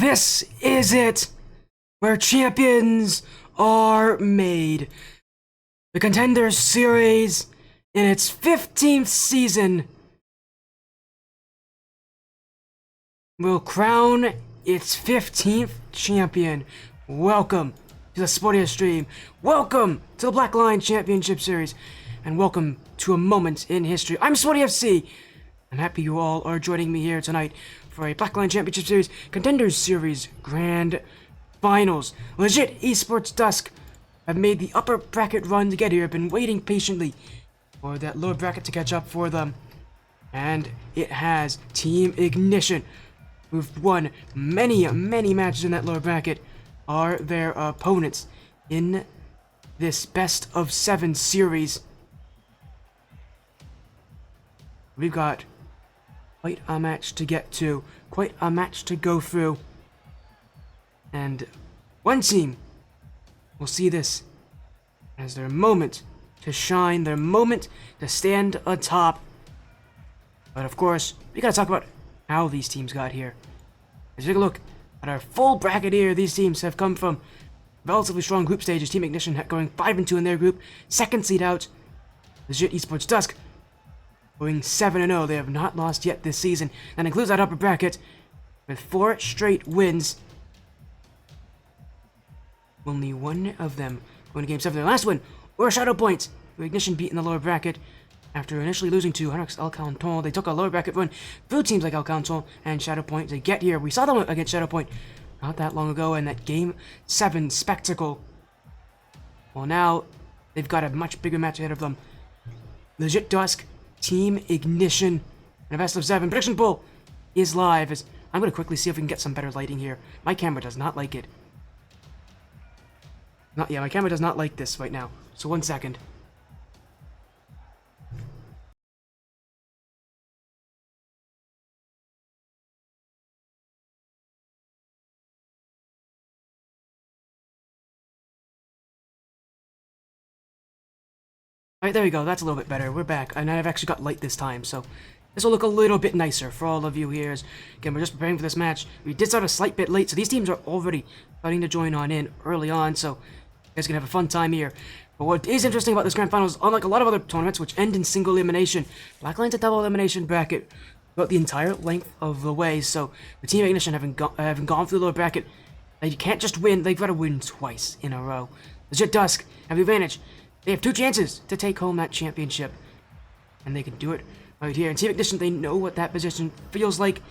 This is it, where champions are made. The Contenders series, in its 15th season, will crown its 15th champion. Welcome to the Sportiest stream. Welcome to the Black Lion Championship Series. And welcome to a moment in history. I'm Sporty FC. I'm happy you all are joining me here tonight for a Black Lion Championship Series Contenders Series Grand Finals. LeJit Esports Dusk have made the upper bracket run to get here. I've been waiting patiently for that lower bracket to catch up for them. And it has. Team Ignition, who've won many matches in that lower bracket, are their opponents in this best of 7 series. We've got quite a match to get to, quite a match to go through. And one team will see this as their moment to shine, their moment to stand atop. But of course, we gotta talk about how these teams got here. As we take a look at our full bracket here, these teams have come from relatively strong group stages. Team Ignition going 5-2 in their group, second seed out. LeJit Esports Dusk going 7-0. They have not lost yet this season. That includes that upper bracket with 4 straight wins. Only one of them going to Game 7. Their last win, or Shadow Point, who Ignition beat in the lower bracket. After initially losing to Hunrix El Canton, they took a lower bracket run through teams like El Canton and Shadow Point to get here. We saw them against Shadow Point not that long ago in that Game 7 spectacle. Well, now they've got a much bigger match ahead of them. LeJit Dusk, Team Ignition, and a best of 7. Prediction pool is live. I'm going to quickly see if we can get some better lighting here. My camera does not like it. My camera does not like this right now. So 1 second. Alright, there we go. That's a little bit better. We're back. And I've actually got light this time, so this will look a little bit nicer for all of you here. Again, we're just preparing for this match. We did start a slight bit late, so these teams are already starting to join on in early on, so you guys can have a fun time here. But what is interesting about this Grand Finals, unlike a lot of other tournaments which end in single elimination, Black Lion's a double elimination bracket about the entire length of the way, so the Team Ignition having gone through the lower bracket, they can't just win, they've got to win twice in a row. LeJit Dusk have the advantage. They have 2 chances to take home that championship, and they can do it right here. In Team Ignition, they know what that position feels like.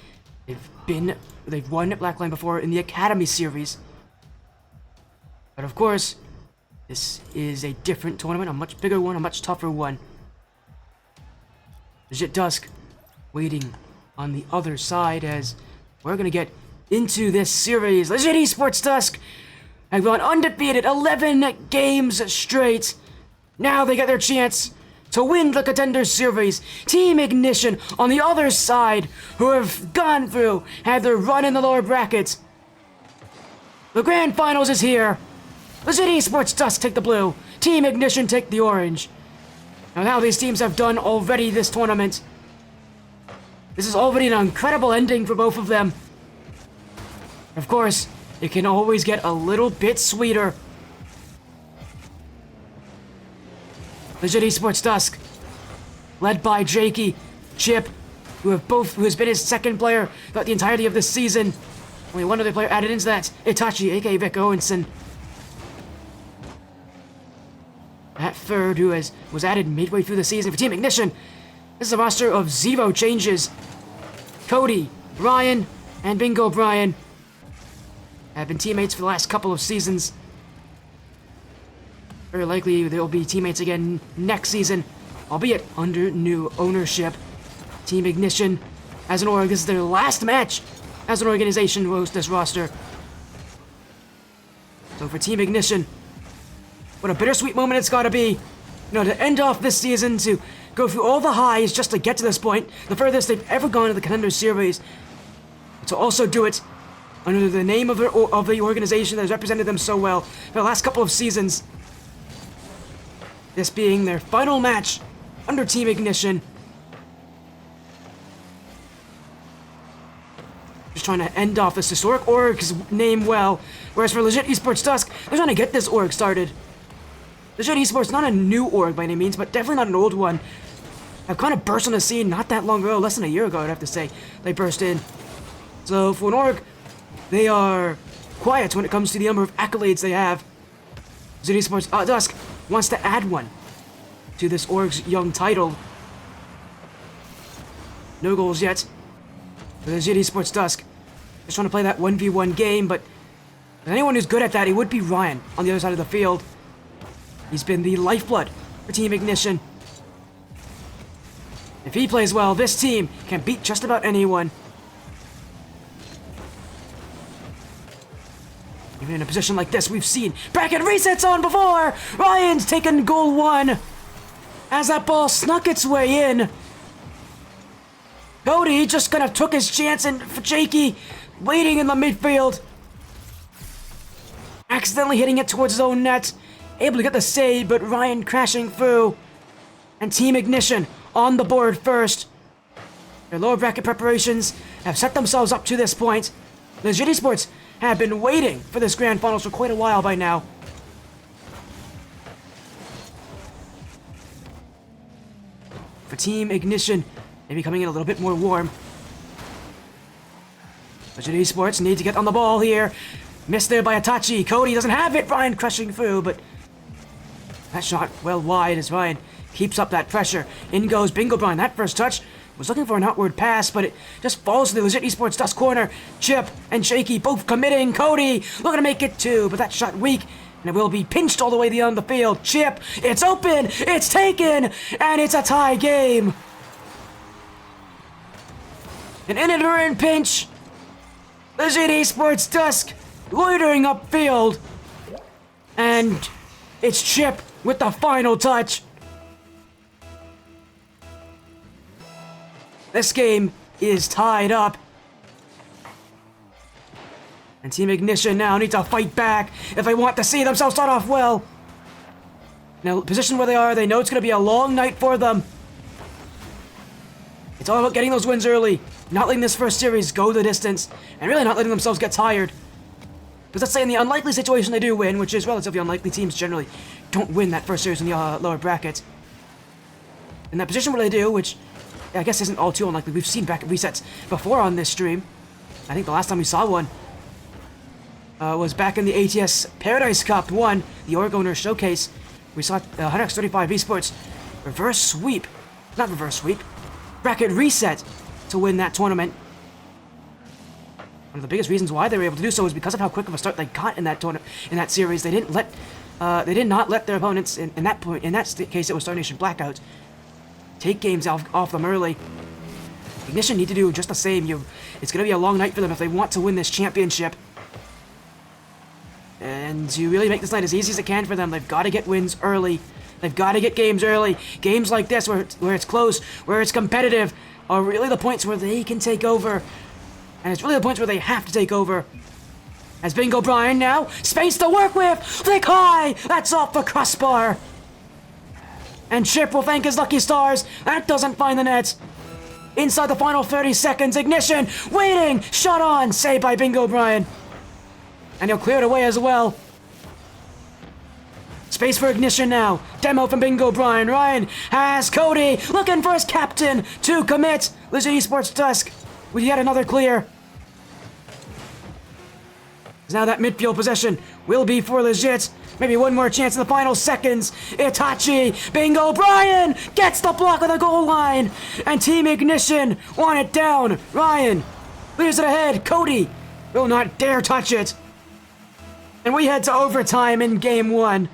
They've won Black Lion before in the Academy series. But of course, this is a different tournament, a much bigger one, a much tougher one. LeJit Dusk waiting on the other side as we're gonna get into this series. LeJit Esports Dusk have gone undefeated 11 games straight. Now they get their chance to win the Contenders series. Team Ignition on the other side, who have gone through, had their run in the lower brackets. The Grand Finals is here. LeJit Esports Dusk take the blue. Team Ignition take the orange. Now how these teams have done already this tournament. This is already an incredible ending for both of them. Of course, it can always get a little bit sweeter. LeJit Esports Dusk, led by Jakey, Chip, who has been his second player throughout the entirety of this season. Only one other player added into that, Itachi, aka Vic Owenson. That third, who was added midway through the season for Team Ignition. This is a roster of 0 changes. Cody, Ryan, and Bingo Brian have been teammates for the last couple of seasons. Very likely they'll be teammates again next season, albeit under new ownership. Team Ignition, as an org, this is their last match as an organization to host this roster. So for Team Ignition, what a bittersweet moment it's gotta be. To end off this season, to go through all the highs just to get to this point, the furthest they've ever gone in the Contenders series. To also do it under the name of the organization that has represented them so well for the last couple of seasons. This being their final match under Team Ignition. Just trying to end off this historic org's name well. Whereas for LeJit Esports Dusk, they're trying to get this org started. LeJit Esports, not a new org by any means, but definitely not an old one. I've kind of burst on the scene not that long ago, less than a year ago, I'd have to say. They burst in. So for an org, they are quiet when it comes to the number of accolades they have. LeJit Esports Dusk wants to add one to this org's young title. No goals yet. For LeJit Esports Dusk, just trying to play that 1v1 game, but anyone who's good at that, it would be Ryan on the other side of the field. He's been the lifeblood for Team Ignition. If he plays well, this team can beat just about anyone. Even in a position like this, we've seen bracket resets on before! Ryan's taken goal 1 as that ball snuck its way in. Cody just kind of took his chance, and for Jakey waiting in the midfield. Accidentally hitting it towards his own net. Able to get the save, but Ryan crashing through. And Team Ignition on the board first. Their lower bracket preparations have set themselves up to this point. LeJit Esports have been waiting for this grand finals for quite a while by now. For Team Ignition, maybe coming in a little bit more warm. LeJit Esports need to get on the ball here. Missed there by Itachi. Cody doesn't have it. Ryan crushing through, but that shot well wide as Ryan keeps up that pressure. In goes Bingo Brian. That first touch was looking for an outward pass, but it just falls to the LeJit Esports Dusk corner. Chip and Shaky both committing. Cody looking to make it 2, but that shot weak, and it will be pinched all the way down the field. Chip, it's open, it's taken, and it's a tie game. An inadvertent pinch. LeJit Esports Dusk loitering upfield, and it's Chip with the final touch. This game is tied up. And Team Ignition now need to fight back if they want to see themselves start off well. Now, position where they are, they know it's going to be a long night for them. It's all about getting those wins early, not letting this first series go the distance, and really not letting themselves get tired. Because let's say in the unlikely situation they do win, which is relatively unlikely, teams generally don't win that first series in the lower bracket. In that position where they do, which I guess isn't all too unlikely. We've seen bracket resets before on this stream. I think the last time we saw one was back in the ATS Paradise Cup 1, the Org Owner Showcase. We saw 135 Esports bracket reset to win that tournament. One of the biggest reasons why they were able to do so is because of how quick of a start they got in that series. They did not let their opponents in that case it was Star Nation Blackout, take games off them early. Ignition need to do just the same. It's going to be a long night for them if they want to win this championship. And to really make this night as easy as it can for them, they've got to get wins early. They've got to get games early. Games like this, where it's close, where it's competitive, are really the points where they can take over. And it's really the points where they have to take over. As Bingo Brian now, space to work with! Flick high! That's off the crossbar! And Chip will thank his lucky stars. That doesn't find the net. Inside the final 30 seconds, Ignition, waiting, shot on, saved by Bingo Brian. And he'll clear it away as well. Space for Ignition now. Demo from Bingo Brian. Ryan has Cody, looking for his captain to commit. LeJit Esports Dusk with yet another clear. Now that midfield possession will be for LeJit. Maybe one more chance in the final seconds. Itachi, Bingo Brian gets the block on the goal line. And Team Ignition want it down. Ryan leaves it ahead. Cody will not dare touch it. And we head to overtime in game 1.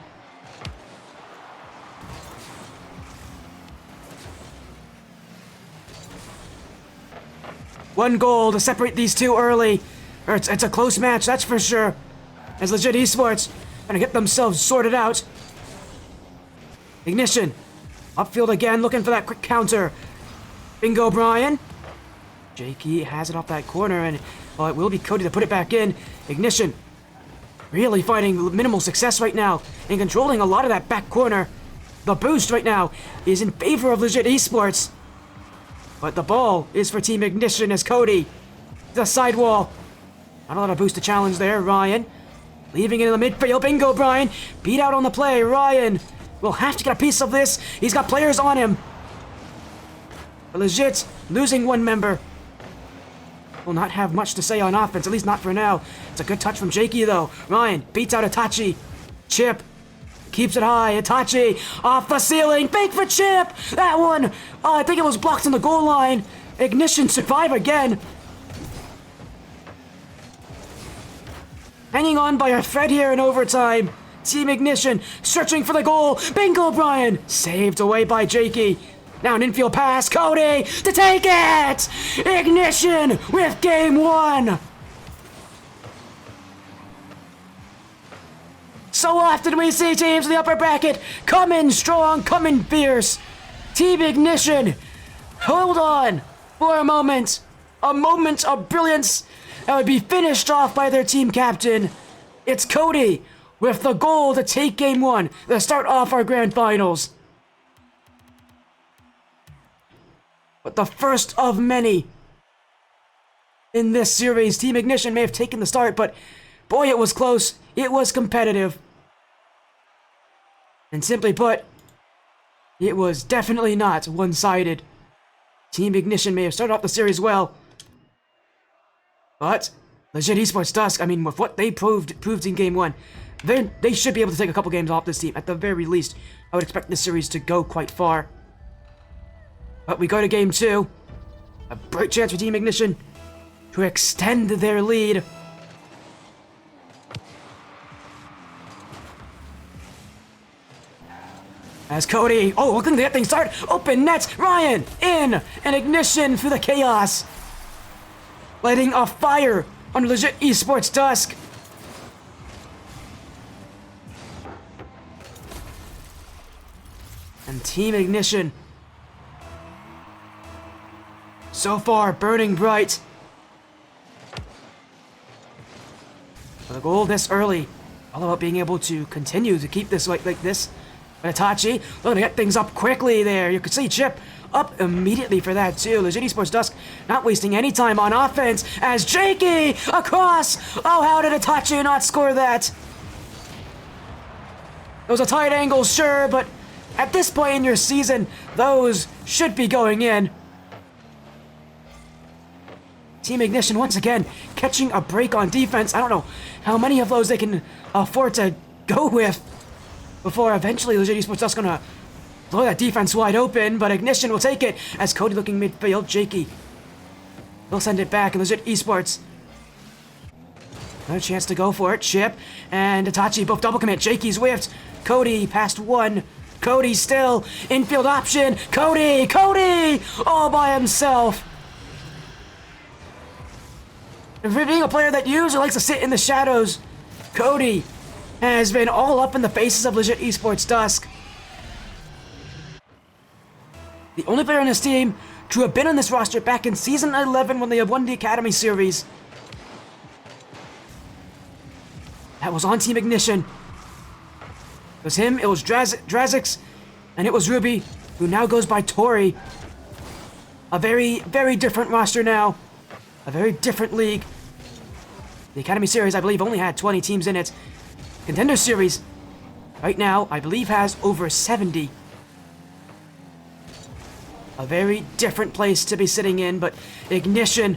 One goal to separate these two early. It's a close match, that's for sure. As LeJit Esports gonna get themselves sorted out. Ignition, upfield again, looking for that quick counter. Bingo Brian. Jakey has it off that corner, and well, it will be Cody to put it back in. Ignition, really finding minimal success right now in controlling a lot of that back corner. The boost right now is in favor of LeJit Esports. But the ball is for Team Ignition as Cody The sidewall. Not a lot of boost to challenge there. Ryan leaving it in the midfield. Bingo, Brian. Beat out on the play. Ryan will have to get a piece of this. He's got players on him. But LeJit losing one member. Will not have much to say on offense, at least not for now. It's a good touch from Jakey, though. Ryan beats out Itachi. Chip keeps it high. Itachi off the ceiling. Fake for Chip. That one. Oh, I think it was blocked on the goal line. Ignition survive again. Hanging on by a thread here in overtime. Team Ignition searching for the goal. Bingo, Brian. Saved away by Jakey. Now an infield pass. Cody to take it. Ignition with game one. So often we see teams in the upper bracket come in strong, come in fierce. Team Ignition, hold on for a moment of brilliance that would be finished off by their team captain. It's Cody with the goal to take game one, to start off our grand finals. But the first of many in this series. Team Ignition may have taken the start, but boy, it was close. It was competitive. And simply put, it was definitely not one-sided. Team Ignition may have started off the series well, but LeJit Esports Dusk, I mean, with what they proved in game one, they should be able to take a couple games off this team. At the very least, I would expect this series to go quite far. But we go to game two. A bright chance for Team Ignition to extend their lead. As Cody, looking to get things started. Open nets, Ryan, in, and Ignition through the chaos. Lighting a fire on LeJit Esports Dusk. And Team Ignition, so far burning bright. For the goal this early, all about being able to continue to keep this like this. But Itachi looking to get things up quickly there. You could see Chip up immediately for that too. LeJit Esports Dusk not wasting any time on offense as Jakey across. Oh, how did Itachi not score that? It was a tight angle, sure, but at this point in your season, those should be going in. Team Ignition once again catching a break on defense. I don't know how many of those they can afford to go with before eventually LeJit Esports Dusk gonna blow that defense wide open, but Ignition will take it as Cody looking midfield. Jakey will send it back, and LeJit Esports another chance to go for it. Chip and Itachi both double commit. Jakey's whiffed. Cody past one. Cody still infield option. Cody all by himself. And for being a player that usually likes to sit in the shadows, Cody has been all up in the faces of LeJit Esports Dusk. The only player on this team to have been on this roster back in Season 11 when they had won the Academy Series. That was on Team Ignition. It was him, it was Drazix, and it was Ruby, who now goes by Tori. A very, very different roster now. A very different league. The Academy Series, I believe, only had 20 teams in it. Contenders Series, right now, I believe has over 70. A very different place to be sitting in, but Ignition,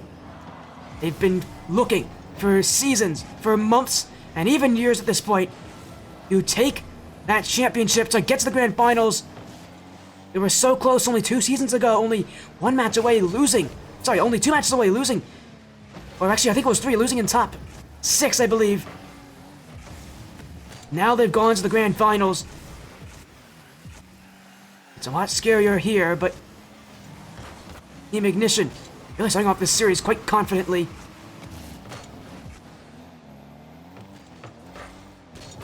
they've been looking for seasons, for months, and even years at this point, to take that championship, to get to the grand finals. They were so close only 2 seasons ago, only 1 match away losing. Sorry, only 2 matches away losing. Or actually, I think it was 3, losing in top 6, I believe. Now they've gone to the grand finals. It's a lot scarier here, but Team Ignition really starting off this series quite confidently.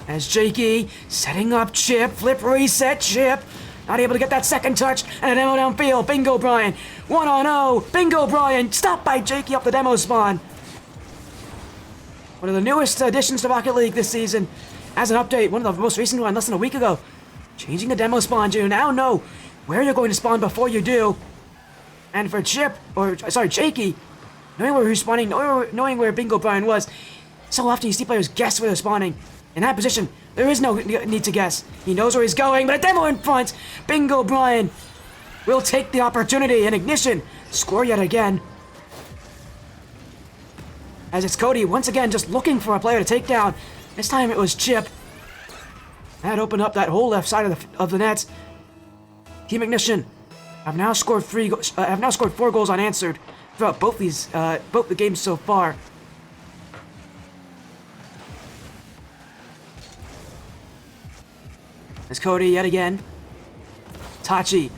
As Jakey setting up Chip, flip reset Chip. Not able to get that second touch, and a demo downfield. Bingo Brian, 1-on-0. Bingo Brian, stopped by Jakey up the demo spawn. One of the newest additions to Rocket League this season. As an update, one of the most recent one, less than a week ago. Changing the demo spawn to now know where you're going to spawn before you do. And for Jakey, knowing where he was spawning, knowing where Bingo Brian was. So often you see players guess where they're spawning. In that position, there is no need to guess. He knows where he's going, but a demo in front. Bingo Brian will take the opportunity, and Ignition score yet again. As it's Cody once again just looking for a player to take down. This time it was Chip. That opened up that whole left side of the net. Team Ignition have now scored 4 goals unanswered throughout both the games so far. There's Cody yet again. Tachi.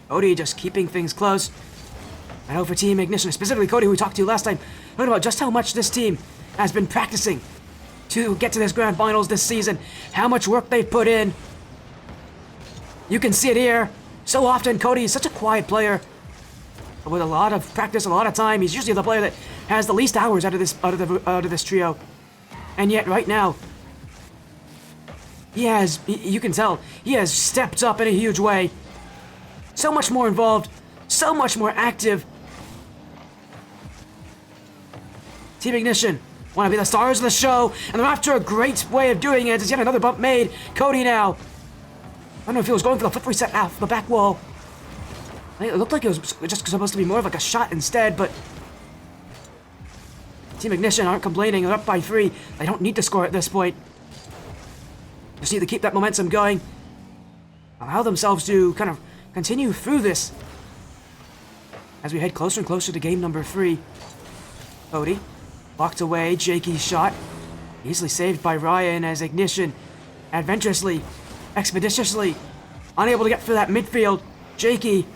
Cody just keeping things close. I know for Team Ignition, specifically Cody, who we talked to last time, talking about just how much this team has been practicing to get to this grand finals this season. How much work they've put in. You can see it here. So often, Cody is such a quiet player. But with a lot of practice, a lot of time, he's usually the player that has the least hours out of this trio. And yet, right now, you can tell, he has stepped up in a huge way. So much more involved, so much more active. Team Ignition want to be the stars of the show, and they're after a great way of doing it. There's yet another bump made. Cody now. I don't know if he was going for the foot reset off the back wall. It looked like it was just supposed to be more of like a shot instead, but Team Ignition aren't complaining. They're up by 3. They don't need to score at this point. Just need to keep that momentum going. Allow themselves to kind of continue through this as we head closer and closer to game number 3. Cody walked away. Jakey's shot easily saved by Ryan as Ignition adventurously, expeditiously unable to get through that midfield. Jakey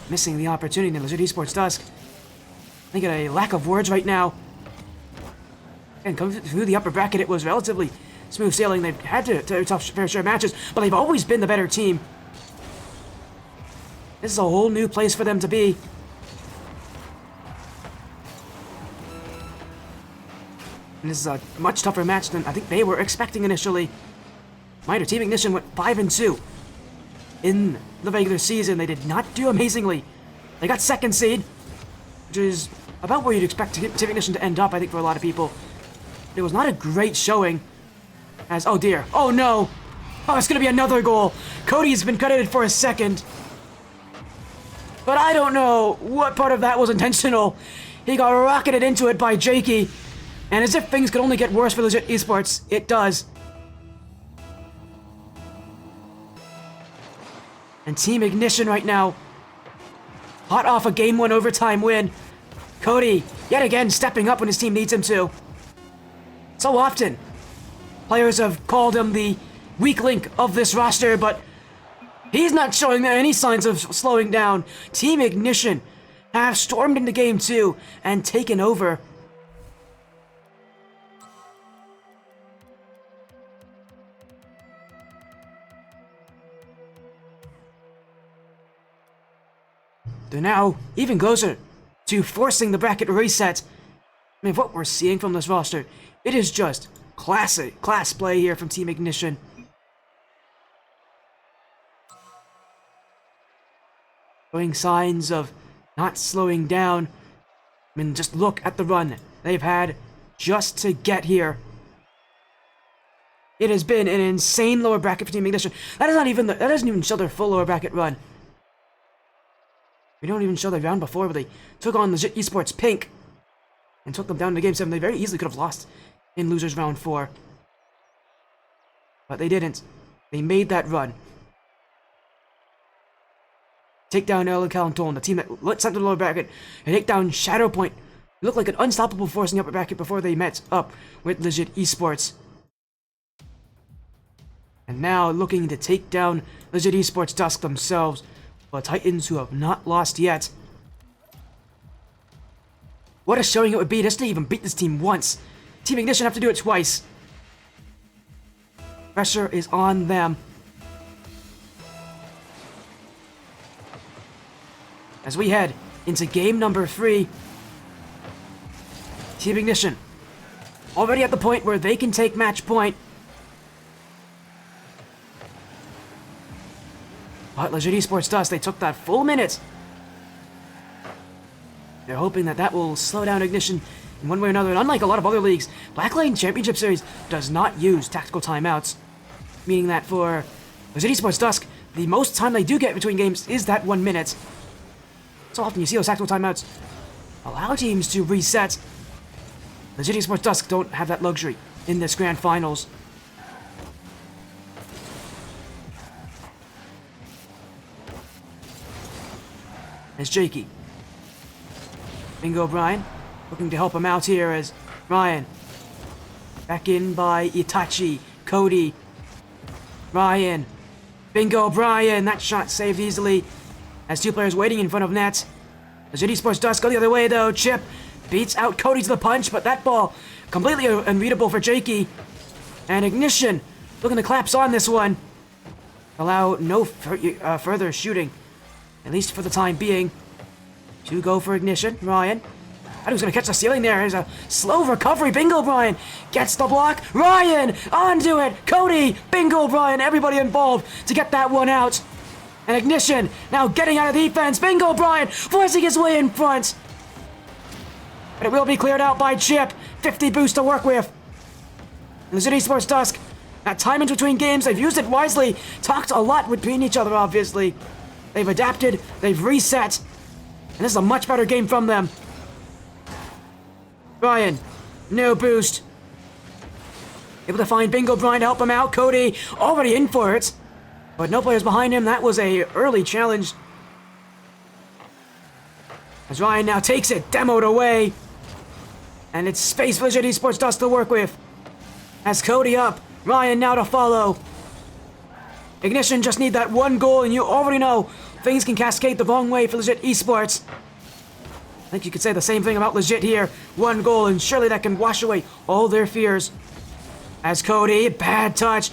missing the opportunity in LeJit Esports Dusk. I think a lack of words right now. And coming through the upper bracket, it was relatively smooth sailing. They've had to tough fair share of matches, but they've always been the better team. This is a whole new place for them to be. And this is a much tougher match than I think they were expecting initially. Mind you, Team Ignition went 5-2 in the regular season. They did not do amazingly. They got second seed, which is about where you'd expect Team Ignition to end up, I think, for a lot of people. It was not a great showing. As, oh dear, oh no! Oh, it's gonna be another goal! Cody's been credited for a second. But I don't know what part of that was intentional. He got rocketed into it by Jakey. And as if things could only get worse for LeJit Esports, it does. And Team Ignition right now, hot off a Game 1 overtime win. Cody, yet again, stepping up when his team needs him to. So often, players have called him the weak link of this roster, but he's not showing any signs of slowing down. Team Ignition have stormed into Game 2 and taken over. They're now even closer to forcing the bracket reset. I mean, what we're seeing from this roster, it is just class play here from Team Ignition. Showing signs of not slowing down. I mean, just look at the run they've had just to get here. It has been an insane lower bracket for Team Ignition. That doesn't even show their full lower bracket run. We don't even show the round before, but they took on LeJit Esports Pink and took them down to Game 7. They very easily could have lost in Losers Round 4. But they didn't. They made that run. Take down El Calenton, the team that sent the lower bracket, and take down Shadowpoint. It looked like an unstoppable force in the upper bracket before they met up with LeJit Esports. And now looking to take down LeJit Esports Dusk themselves. The Titans, who have not lost yet. What a showing it would be just to even beat this team once. Team Ignition have to do it twice. Pressure is on them. As we head into game number 3, Team Ignition already at the point where they can take match point. But LeJit Esports Dusk, they took that full minute They're hoping that that will slow down Ignition in one way or another. And unlike a lot of other leagues, Blackline Championship Series does not use tactical timeouts, meaning that for LeJit Esports Dusk, the most time they do get between games is that 1 minute. So often you see those tactical timeouts allow teams to reset. LeJit Esports Dusk don't have that luxury in this grand finals. As Jakey. Bingo Brian looking to help him out here as Ryan. Back in by Itachi. Cody. Ryan. Bingo Brian. That shot saved easily as two players waiting in front of net. LeJit Esports Dusk go the other way though. Chip beats out Cody to the punch, but that ball completely unreadable for Jakey. And Ignition looking to collapse on this one. Allow no further shooting, at least for the time being. To go for Ignition. Ryan. I thought he was going to catch the ceiling there. There's a slow recovery. Bingo Brian gets the block. Ryan onto it. Cody. Bingo Brian. Everybody involved to get that one out. And Ignition now getting out of defense. Bingo Brian forcing his way in front. But it will be cleared out by Chip. 50 boost to work with. And LeJit Esports Dusk. That time in between games, they've used it wisely. Talked a lot between each other, obviously. They've adapted. They've reset. And this is a much better game from them. Brian, no boost. Able to find Bingo Brian to help him out. Cody already in for it. But no players behind him. That was a early challenge. As Ryan now takes it, demoed away. And it's space for LeJit Esports Dusk to work with. As Cody up, Ryan now to follow. Ignition just need that one goal, and you already know things can cascade the wrong way for LeJit Esports. I think you could say the same thing about LeJit here. One goal, and surely that can wash away all their fears. As Cody, bad touch.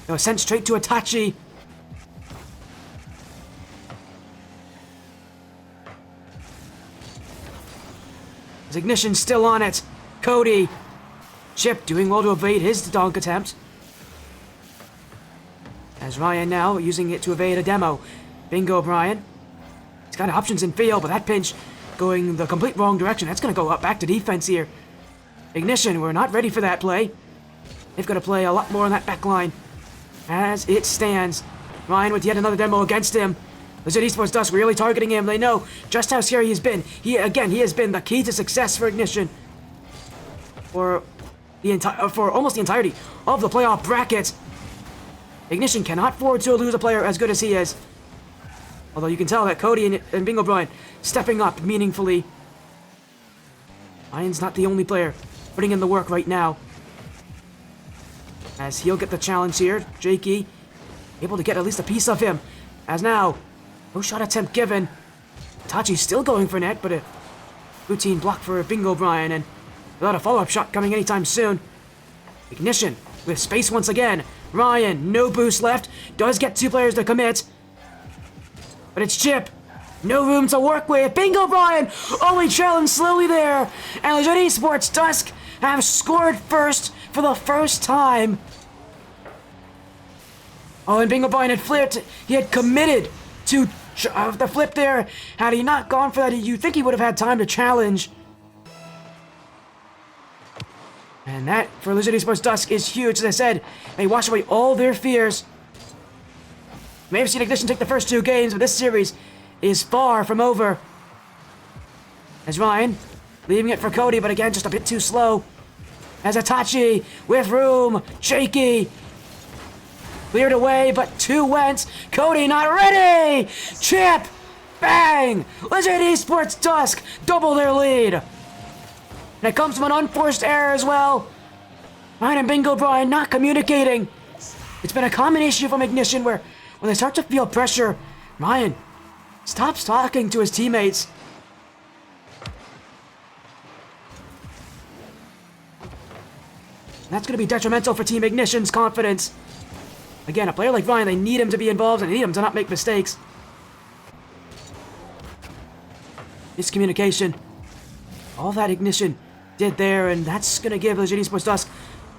It was sent straight to Itachi. As Ignition still on it. Cody. Chip doing well to evade his dunk attempt. As Ryan now using it to evade a demo. Bingo Brian. He's got options in field, but that pinch going the complete wrong direction. That's going to go up back to defense here. Ignition, we're not ready for that play. They've got to play a lot more on that back line. As it stands. Ryan with yet another demo against him. LeJit Esports Dusk really targeting him. They know just how scary he's been. He has been the key to success for Ignition. For almost the entirety of the playoff bracket. Ignition cannot afford to lose a player as good as he is. Although you can tell that Cody and Bingo Brian stepping up meaningfully. Ryan's not the only player putting in the work right now. As he'll get the challenge here. Jakey able to get at least a piece of him. As now, no shot attempt given. Tachi's still going for net, but a routine block for Bingo Brian, and without a follow-up shot coming anytime soon. Ignition with space once again. Ryan, no boost left. Does get two players to commit. But it's Chip. No room to work with. Bingo Brian only trailing slowly there. And LeJit Esports Dusk have scored first for the first time. Oh, and Bingo Brian had flipped. He had committed to the flip there. Had he not gone for that, you'd think he would have had time to challenge. And that, for LeJit Esports Dusk, is huge. As I said, they wash away all their fears. May have seen Ignition take the first two games, but this series is far from over. As Ryan, leaving it for Cody, but again, just a bit too slow. As Itachi, with room, shaky. Cleared away, but two went. Cody not ready! Chip! Bang! LeJit Esports Dusk double their lead. And it comes from an unforced error as well. Ryan and Bingo Brian not communicating. It's been a common issue from Ignition where when they start to feel pressure, Ryan stops talking to his teammates. And that's going to be detrimental for Team Ignition's confidence. Again, a player like Ryan, they need him to be involved and they need him to not make mistakes. Miscommunication. All that Ignition did there, and that's going to give LeJit Esports Dusk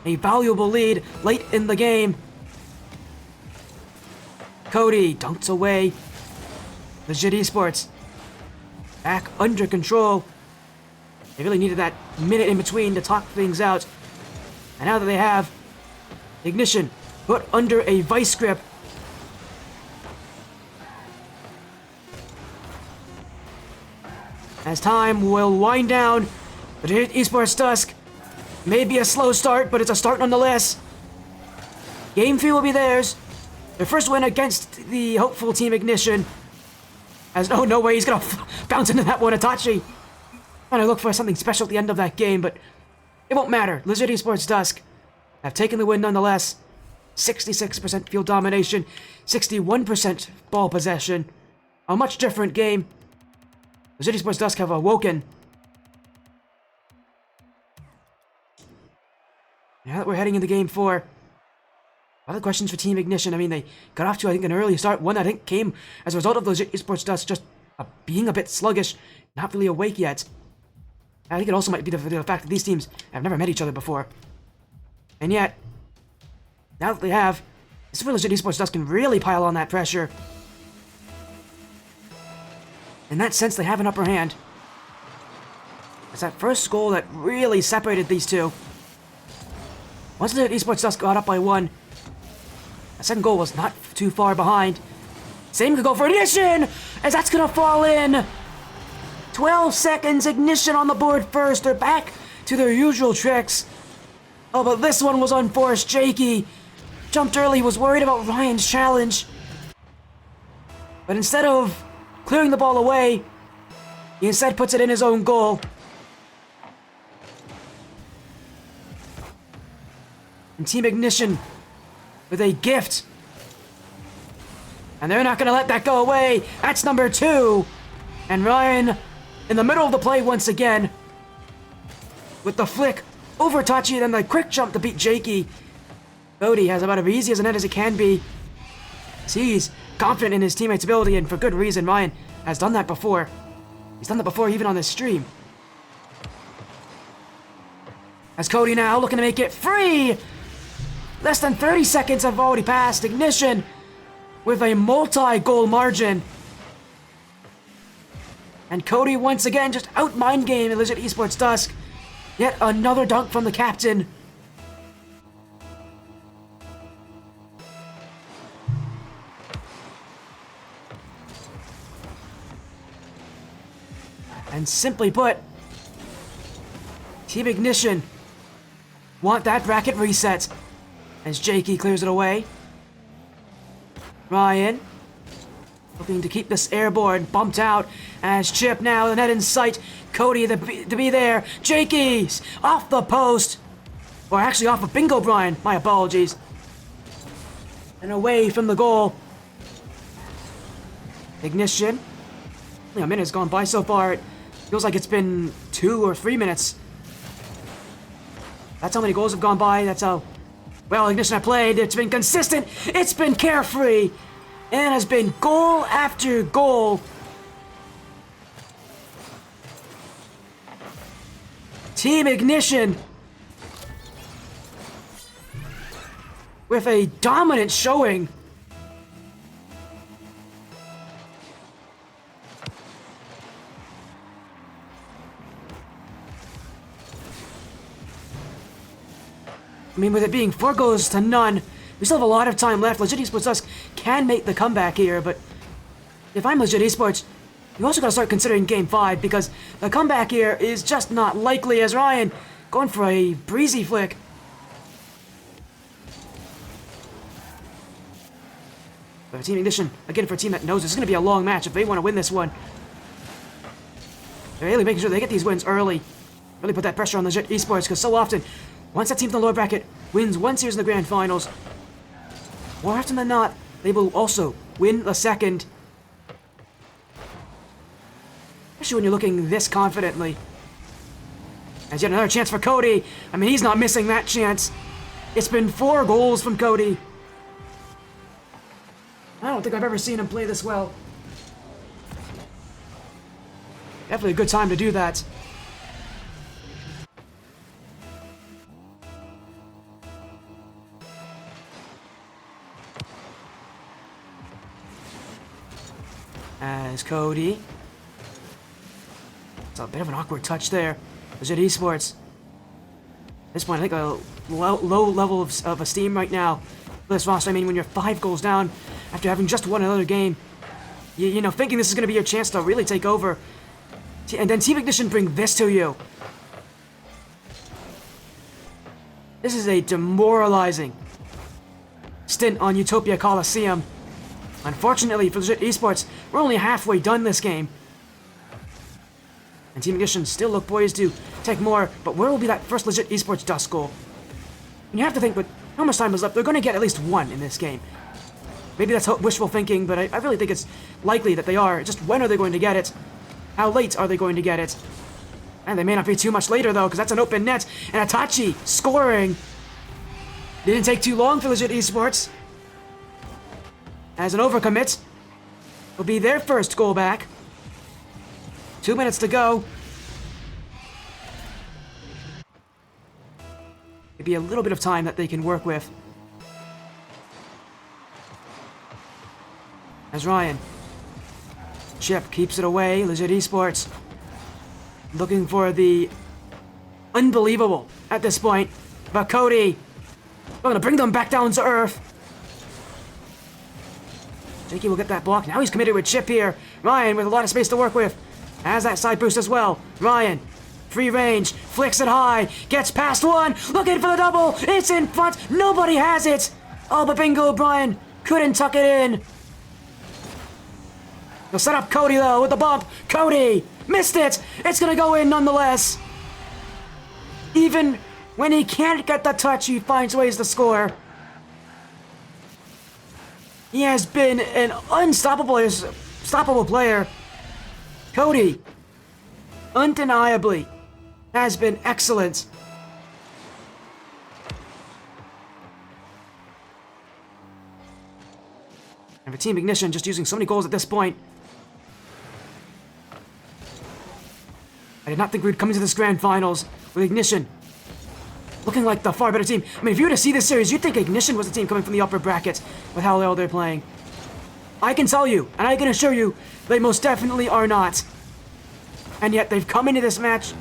a valuable lead late in the game. Cody dunked away. LeJit Esports back under control. They really needed that minute in between to talk things out. And now that they have Ignition put under a vice grip, as time will wind down, LeJit Esports Dusk may be a slow start, but it's a start nonetheless. Game 3 will be theirs. Their first win against the hopeful Team Ignition. As oh no way, he's gonna bounce into that one, Itachi. Trying to look for something special at the end of that game, but it won't matter. LeJit Esports Dusk have taken the win nonetheless. 66% field domination, 61% ball possession. A much different game. LeJit Esports Dusk have awoken. Now that we're heading into game 4, a lot of questions for Team Ignition. I mean, they got off to, I think, an early start. One, I think, came as a result of LeJit Esports Dusk just being a bit sluggish, not really awake yet. I think it also might be the fact that these teams have never met each other before. And yet, now that they have, this is where LeJit Esports Dusk can really pile on that pressure. In that sense, they have an upper hand. It's that first goal that really separated these two. Once LeJit Esports Dusk got up by 1, that second goal was not too far behind. Same could go for Ignition, as that's gonna fall in. 12 seconds, Ignition on the board first. They're back to their usual tricks. Oh, but this one was unforced. Jakey jumped early, was worried about Ryan's challenge. But instead of clearing the ball away, he instead puts it in his own goal. And Team Ignition with a gift. And they're not going to let that go away. That's number 2. And Ryan in the middle of the play once again. With the flick over Tachi, then the quick jump to beat Jakey. Cody has about as easy as a net as it can be. He's confident in his teammates' ability, and for good reason. Ryan has done that before. He's done that before even on this stream. As Cody now looking to make it free. Less than 30 seconds have already passed. Ignition with a multi-goal margin. And Cody once again just out-mind game in LeJit Esports Dusk. Yet another dunk from the captain. And simply put, Team Ignition want that bracket reset. As Jakey clears it away. Ryan looking to keep this airborne bumped out. As Chip now, the net in sight. Cody to be there. Jakey's off the post. Or actually off of Bingo Brian. My apologies. And away from the goal. Ignition. Only a minute has gone by so far. It feels like it's been 2 or 3 minutes. That's how many goals have gone by. That's how well Ignition have played. It's been consistent. It's been carefree. And it has been goal after goal. Team Ignition with a dominant showing. I mean, with it being 4 goals to none, we still have a lot of time left. LeJit Esports Dusk can make the comeback here, but if I'm LeJit Esports, you also gotta start considering Game 5, because the comeback here is just not likely, as Ryan going for a breezy flick. But Team Ignition, again for a team that knows it's gonna be a long match if they want to win this one. They're really making sure they get these wins early. Really put that pressure on LeJit Esports, because so often, once that team in the lower bracket wins one series in the grand finals, more often than not, they will also win the second. Especially when you're looking this confidently. As yet another chance for Cody. I mean, he's not missing that chance. It's been 4 goals from Cody. I don't think I've ever seen him play this well. Definitely a good time to do that. As Cody. It's a bit of an awkward touch there. LeJit Esports. At this point, I think a low level of esteem right now for this roster. I mean, when you're 5 goals down after having just won another game, you know, thinking this is going to be your chance to really take over. And then Team Ignition bring this to you. This is a demoralizing stint on Utopia Coliseum. Unfortunately for LeJit Esports, we're only halfway done this game. And Team Ignition still look poised to take more, but where will be that first LeJit Esports Dusk goal? And you have to think, but how much time is left? They're going to get at least one in this game. Maybe that's wishful thinking, but I really think it's likely that they are. Just when are they going to get it? How late are they going to get it? And they may not be too much later, though, because that's an open net. And Itachi scoring. Didn't take too long for LeJit Esports. As an overcommit, will be their first goal back. 2 minutes to go. Maybe a little bit of time that they can work with. As Ryan. Chip keeps it away. LeJit Esports looking for the unbelievable at this point. But Cody, we're going to bring them back down to earth. Jakey will get that block. Now he's committed with Chip here. Ryan with a lot of space to work with. Has that side boost as well. Ryan, free range, flicks it high, gets past one, looking for the double. It's in front. Nobody has it. Oh, but Bingo O'Brien couldn't tuck it in. They'll set up Cody, though, with the bump. Cody missed it. It's going to go in nonetheless. Even when he can't get the touch, he finds ways to score. He has been an unstoppable player. Cody, undeniably, has been excellent. And for Team Ignition, just using so many goals at this point. I did not think we'd come into this grand finals with Ignition looking like the far better team. I mean, if you were to see this series, you'd think Ignition was the team coming from the upper brackets with how well they're playing. I can tell you, and I can assure you, they most definitely are not. And yet they've come into this match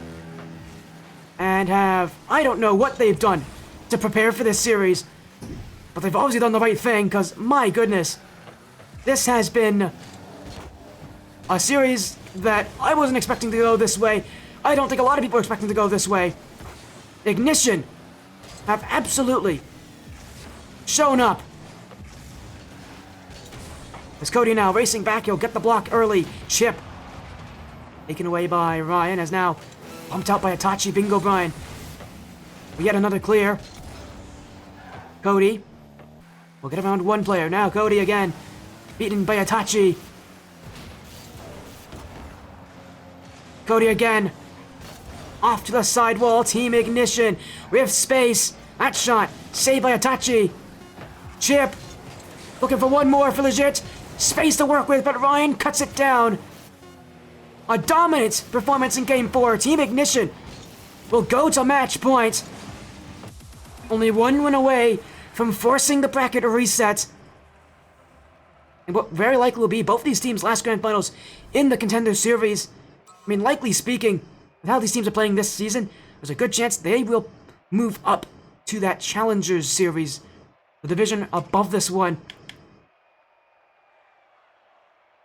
and have, I don't know what they've done to prepare for this series, but they've obviously done the right thing, because my goodness, this has been a series that I wasn't expecting to go this way. I don't think a lot of people are expecting to go this way. Ignition have absolutely shown up. As Cody now racing back, he'll get the block early. Chip taken away by Ryan, as now bumped out by Itachi. Bingo O'Brien. Yet another clear. Cody will get around one player. Now Cody again, beaten by Itachi. Cody again. Off to the side wall. Team Ignition. We have space. That shot saved by Itachi. Chip looking for one more for LeJit. Space to work with, but Ryan cuts it down. A dominant performance in Game 4. Team Ignition will go to match point. Only one win away from forcing the bracket reset. And what very likely will be both these teams' last grand finals in the Contenders series. I mean, likely speaking, with how these teams are playing this season, there's a good chance they will move up to that Challengers series, the division above this one.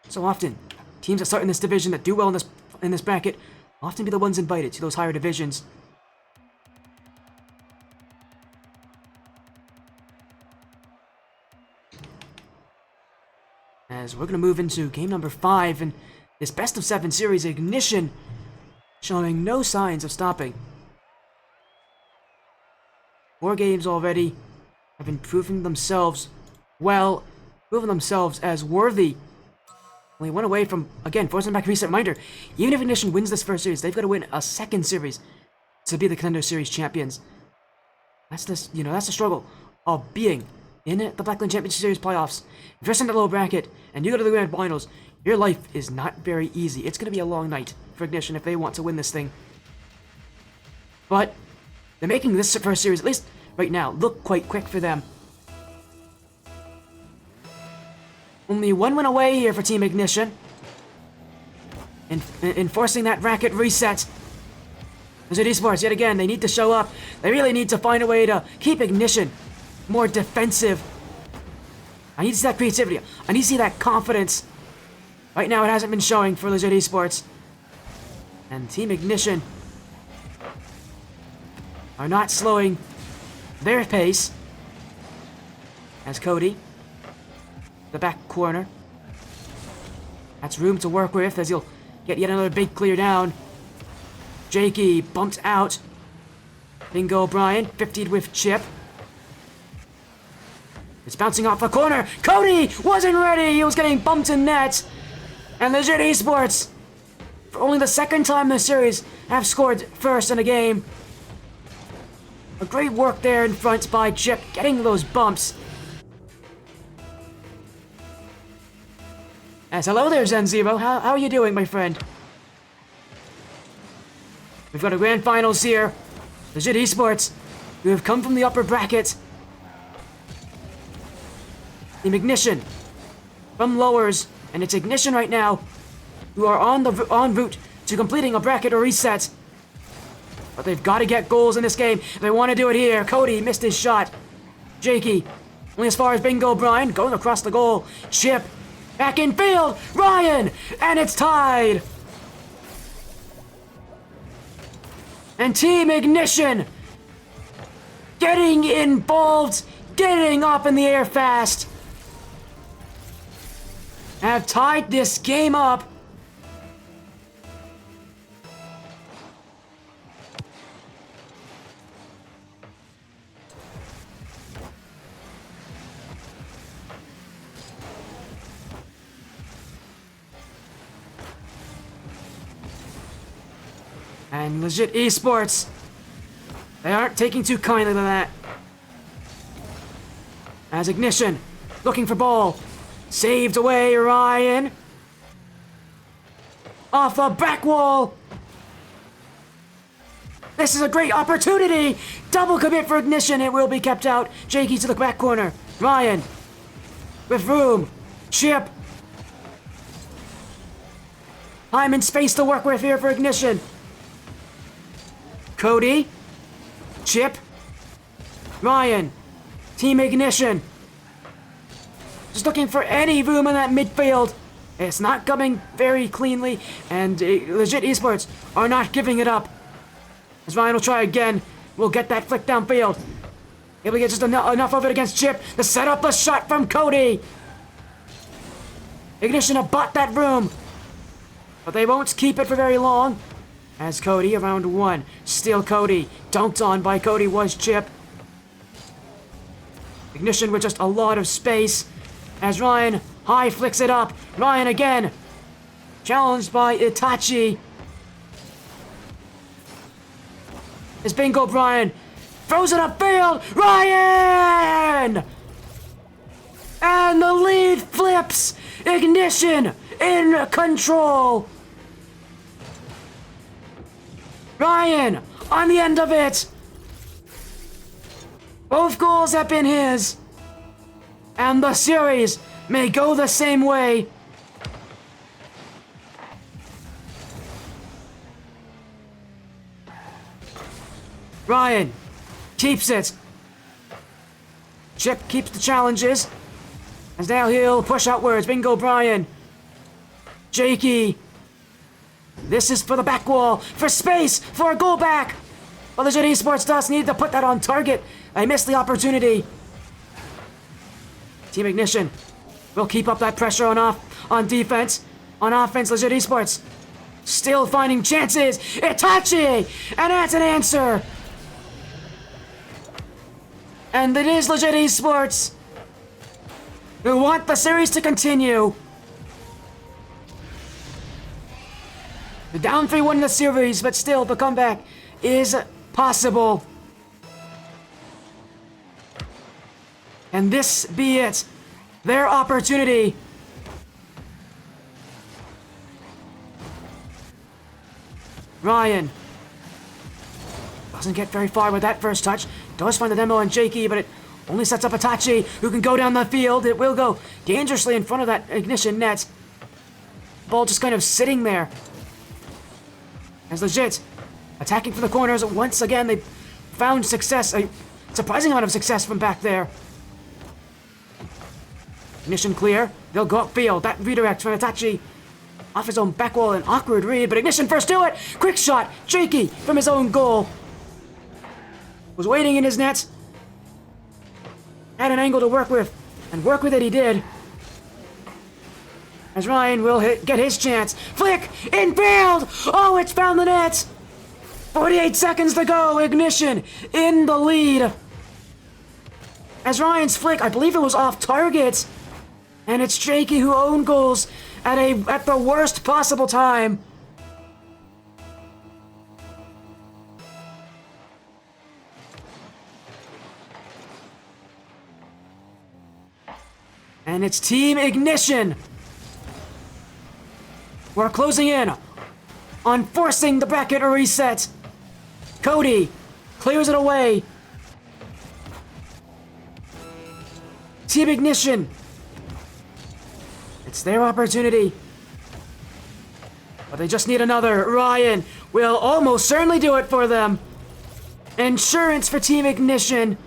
So often, teams that start in this division that do well in this bracket often be the ones invited to those higher divisions. As we're going to move into game number 5 in this best of 7 series, Ignition showing no signs of stopping. 4 games already have been proving themselves as worthy. Only one away from, again, forcing back recent reminder. Even if Ignition wins this first series, they've got to win a second series to be the Contender Series champions. That's the struggle of being in the Blackland Championship Series playoffs. If you're in the low bracket and you go to the grand finals, your life is not very easy. It's going to be a long night for Ignition if they want to win this thing. But they're making this first series, at least right now, look quite quick for them. Only one win away here for Team Ignition. And enforcing that bracket reset. LeJit Esports, yet again, they need to show up. They really need to find a way to keep Ignition more defensive. I need to see that creativity. I need to see that confidence. Right now, it hasn't been showing for LeJit Esports. And Team Ignition are not slowing their pace. As Cody, the back corner. That's room to work with as he'll get yet another big clear down. Jakey bumped out. Bingo O'Brien, 50'd with Chip. It's bouncing off a corner. Cody wasn't ready. He was getting bumped in net. And LeJit Esports, for only the second time in the series, have scored first in a game. A great work there in front by Chip, getting those bumps. As hello there, Zen Zero. How are you doing, my friend? We've got a grand finals here. LeJit Esports, who have come from the upper bracket. Team Ignition from lowers, and it's Ignition right now, who are en route to completing a bracket or reset. But they've got to get goals in this game. They want to do it here. Cody missed his shot. Jakey, only as far as Bingo O'Brien, going across the goal. Chip, back in field. Ryan, and it's tied. And Team Ignition getting involved, getting up in the air fast, have tied this game up. And LeJit Esports, they aren't taking too kindly to that. As Ignition, looking for ball. Saved away, Ryan. Off the back wall. This is a great opportunity. Double commit for Ignition. It will be kept out. Jakey to the back corner. Ryan with room. Chip. Time and space to work with here for Ignition. Cody. Chip. Ryan. Team Ignition. Just looking for any room in that midfield. It's not coming very cleanly, and LeJit Esports are not giving it up. As Ryan will try again, we'll get that flick downfield. Able to get just enough of it against Chip to set up a shot from Cody. Ignition have bought that room, but they won't keep it for very long. As Cody, around one, still Cody. Dunked on by Cody was Chip. Ignition with just a lot of space. As Ryan high flicks it up. Ryan again. Challenged by Itachi. As Bingo O'Brien throws it upfield. Ryan! And the lead flips. Ignition in control. Ryan on the end of it. Both goals have been his. And the series may go the same way. Ryan keeps it. Chip keeps the challenges. As now he'll push outwards. Bingo O'Brien. Jakey. This is for the back wall. For space. For a goal back. But LeJit Esports Dusk needed to put that on target. I missed the opportunity. Team Ignition will keep up that pressure on defense. On offense, LeJit Esports still finding chances. Itachi! And that's an answer. And it is LeJit Esports who want the series to continue. They're down 3-1 in the series, but still the comeback is possible. And this be it. Their opportunity. Ryan doesn't get very far with that first touch. Does find the demo on Jakey, but it only sets up Itachi, who can go down the field. It will go dangerously in front of that Ignition net. Ball just kind of sitting there. As LeJit Attacking from the corners once again. They found success, a surprising amount of success from back there. Ignition clear. They'll go upfield. That redirect from Itachi off his own back wall. An awkward read, but Ignition first to it. Quick shot. Jakey from his own goal. Was waiting in his net. Had an angle to work with, and work with it he did. As Ryan will get his chance. Flick! Infield! Oh, it's found the net! 48 seconds to go. Ignition in the lead. As Ryan's flick, I believe it was off target. And it's Jakey who owned goals at the worst possible time. And it's Team Ignition. We're closing in on forcing the bracket reset. Cody clears it away. Team Ignition. It's their opportunity. But they just need another. Ryan will almost certainly do it for them. Insurance for Team Ignition.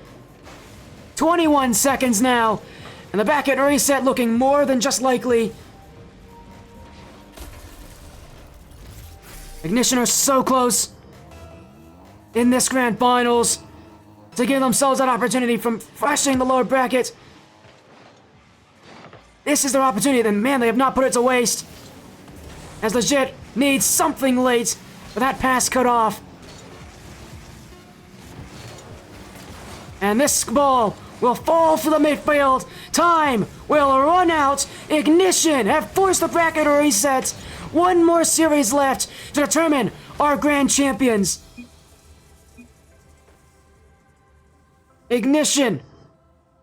21 seconds now. And the bracket reset looking more than just likely. Ignition are so close in this grand finals to give themselves that opportunity from freshing the lower bracket. This is their opportunity, then man, they have not put it to waste. As LeJit needs something late, but that pass cut off. And this ball will fall for the midfield. Time will run out. Ignition have forced the bracket reset. One more series left to determine our grand champions. Ignition,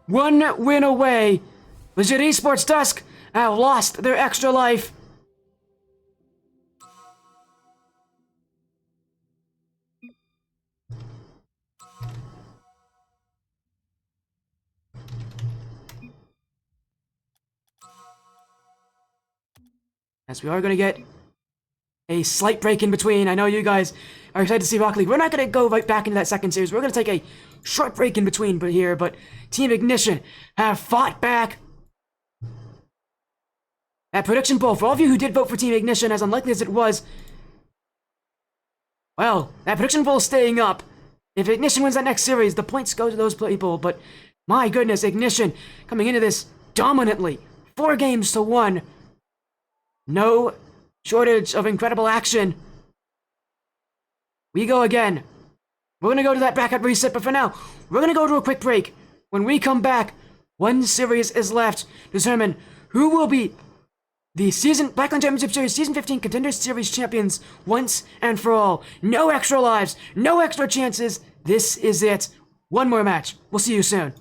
one win away. LeJit Esports Dusk have lost their extra life. As we are going to get a slight break in between. I know you guys are excited to see Rocket League. We're not going to go right back into that second series. We're going to take a short break in between but Team Ignition have fought back. That prediction poll, for all of you who did vote for Team Ignition, as unlikely as it was, well, that prediction poll is staying up. If Ignition wins that next series, the points go to those people, but my goodness, Ignition coming into this dominantly. 4 games to 1. No shortage of incredible action. We go again. We're going to go to that bracket reset, but for now, we're going to go to a quick break. When we come back, one series is left to determine who will be the Blackland Championship Series Season 15 Contenders Series champions once and for all. No extra lives, no extra chances. This is it. One more match. We'll see you soon.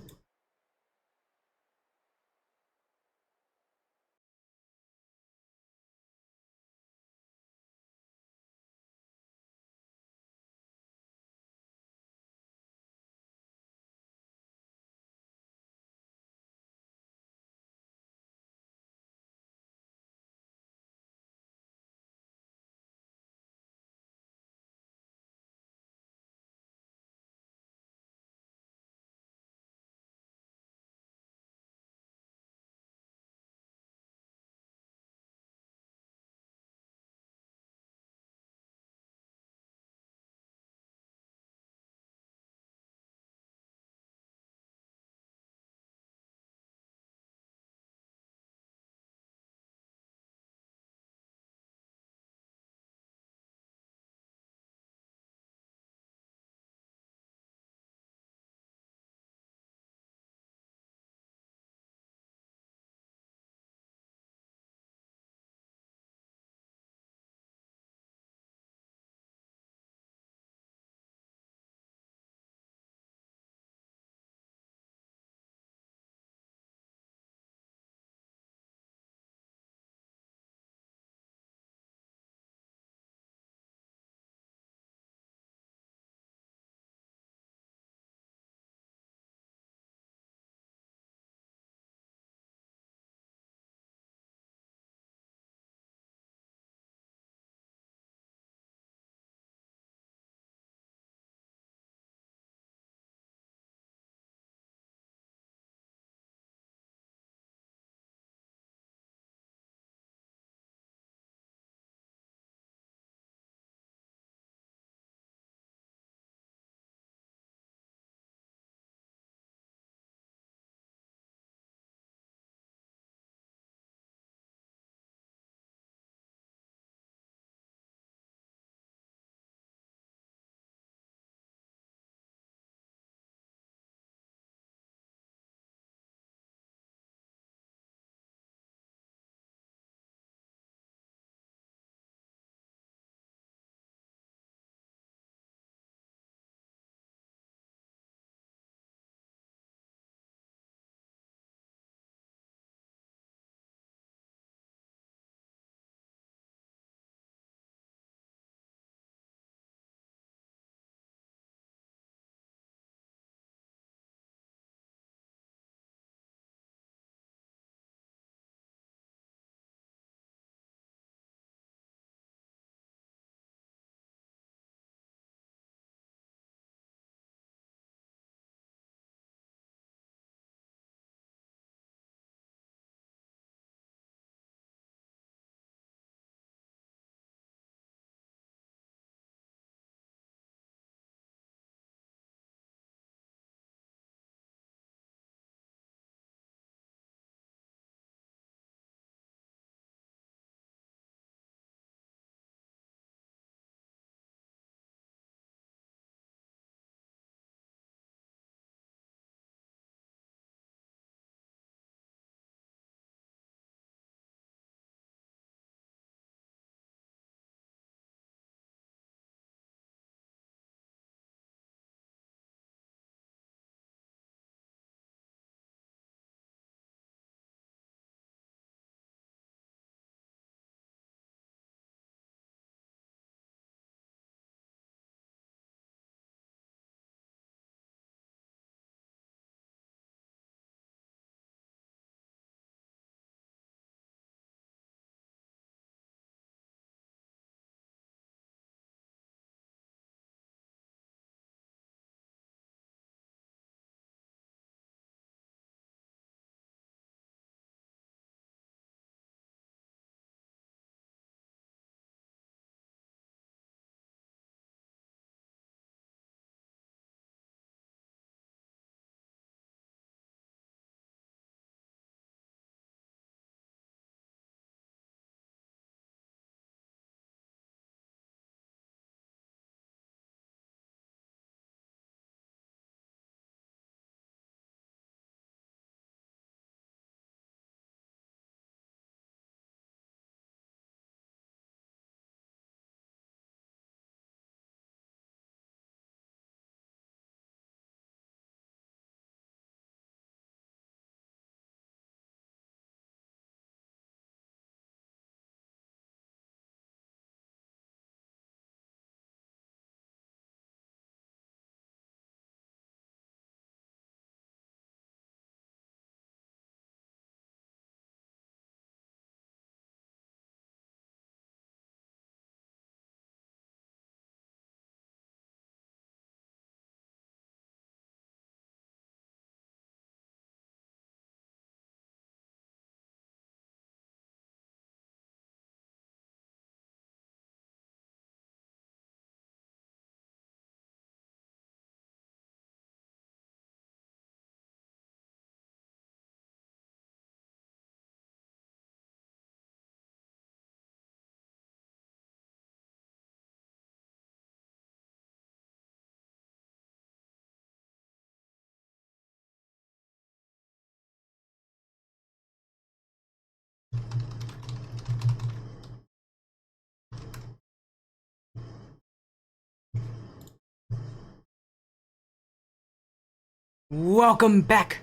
Welcome back.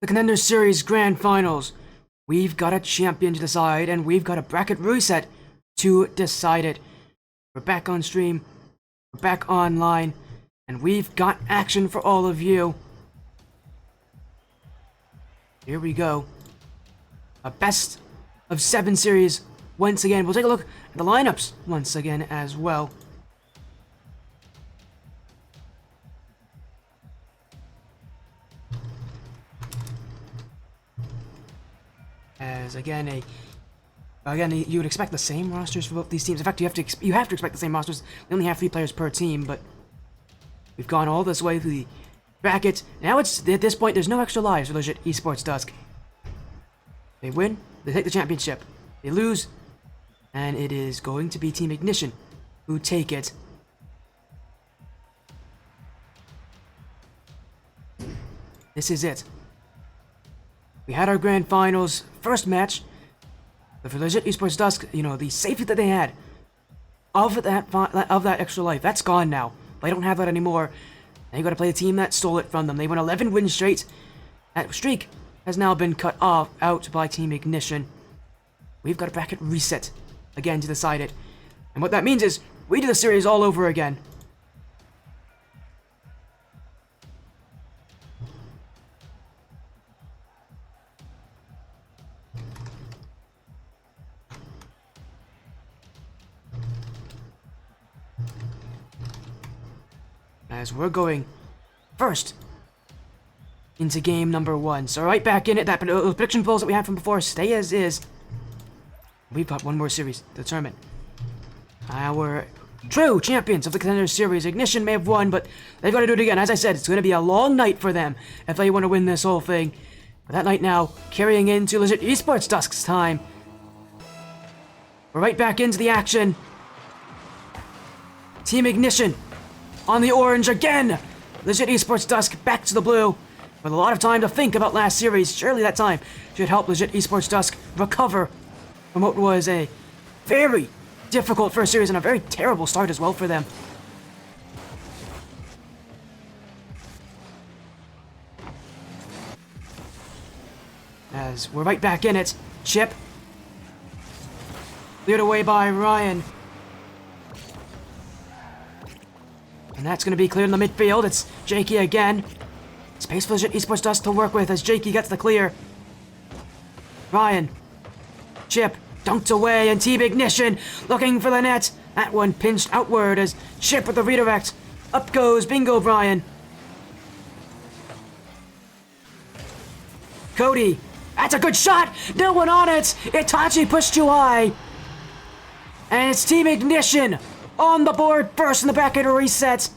The Contenders Series Grand Finals. We've got a champion to decide, and we've got a bracket reset to decide it. We're back on stream. We're back online. And we've got action for all of you. Here we go. A best of 7 series once again. We'll take a look at the lineups once again as well. As again, you would expect the same rosters for both these teams. In fact, you have to expect the same rosters. They only have 3 players per team, but we've gone all this way through the bracket. Now it's at this point, there's no extra lives for LeJit Esports Dusk. They win, they take the championship. They lose, and it is going to be Team Ignition who take it. This is it. We had our grand finals first match, but for LeJit Esports Dusk, you know, the safety that they had of that extra life, that's gone now. They don't have that anymore. Now you got to play the team that stole it from them. They won 11 wins straight. That streak has now been cut out by Team Ignition. We've got a bracket reset again to decide it, and what that means is we do the series all over again. As we're going first into game number 1. So right back in it, that prediction polls that we had from before stay as is. We've got one more series to determine our true champions of the Contenders Series. Ignition may have won, but they've got to do it again. As I said, it's going to be a long night for them if they want to win this whole thing. But that night now carrying into LeJit Esports Dusk's time. We're right back into the action. Team Ignition on the orange again. LeJit Esports Dusk back to the blue. With a lot of time to think about last series. Surely that time should help LeJit Esports Dusk recover from what was a very difficult first series and a very terrible start as well for them. As we're right back in it. Chip. Cleared away by Ryan. And that's going to be cleared in the midfield. It's Jakey again. Space for LeJit Esports Dusk to work with as Jakey gets the clear. Ryan. Chip. Dunked away, and Team Ignition looking for the net. That one pinched outward as Chip with the redirect. Up goes Bingo Brian. Cody. That's a good shot. No one on it. Itachi pushed too high. And it's Team Ignition on the board first in the bracket reset.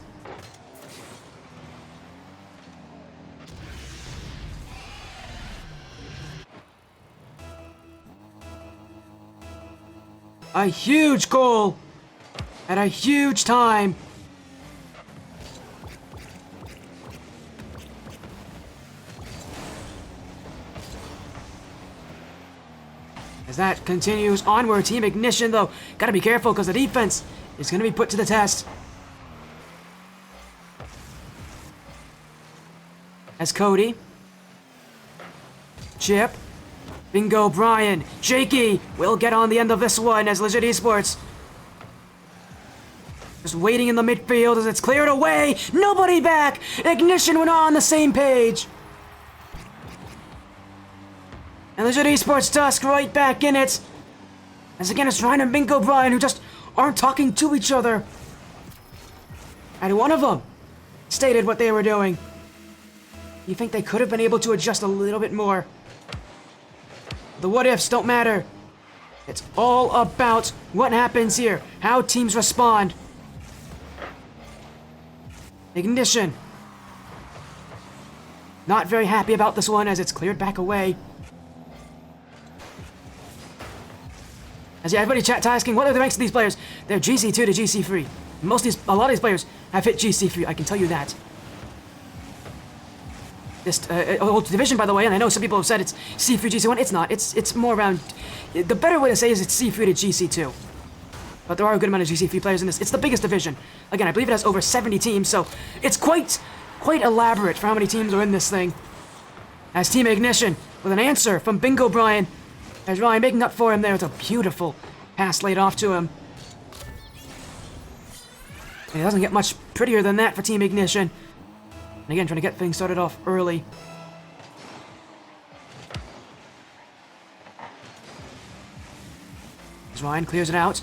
A huge goal at a huge time. As that continues onward, Team Ignition, though, gotta be careful because the defense is gonna be put to the test. As Cody, Chip, Bingo Brian, Jakey will get on the end of this one as LeJit Esports just waiting in the midfield as it's cleared away. Nobody back. Ignition went on the same page. And LeJit Esports Dusk right back in it. As again it's Ryan and Bingo Brian who just aren't talking to each other. And one of them stated what they were doing. You think they could have been able to adjust a little bit more? The what-ifs don't matter. It's all about what happens here, how teams respond. Ignition. Not very happy about this one as it's cleared back away. As everybody chat asking, what are the ranks of these players? They're GC2 to GC3. A lot of these players have hit GC3, I can tell you that. This old division, by the way, and I know some people have said it's C3 GC1. It's not. It's more around. The better way to say is it's C3 to GC2. But there are a good amount of GC3 players in this. It's the biggest division. Again, I believe it has over 70 teams, so it's quite quite elaborate for how many teams are in this thing. As Team Ignition with an answer from Bingo Brian. As Ryan making up for him there with a beautiful pass laid off to him. And it doesn't get much prettier than that for Team Ignition. And again, trying to get things started off early. As Ryan clears it out.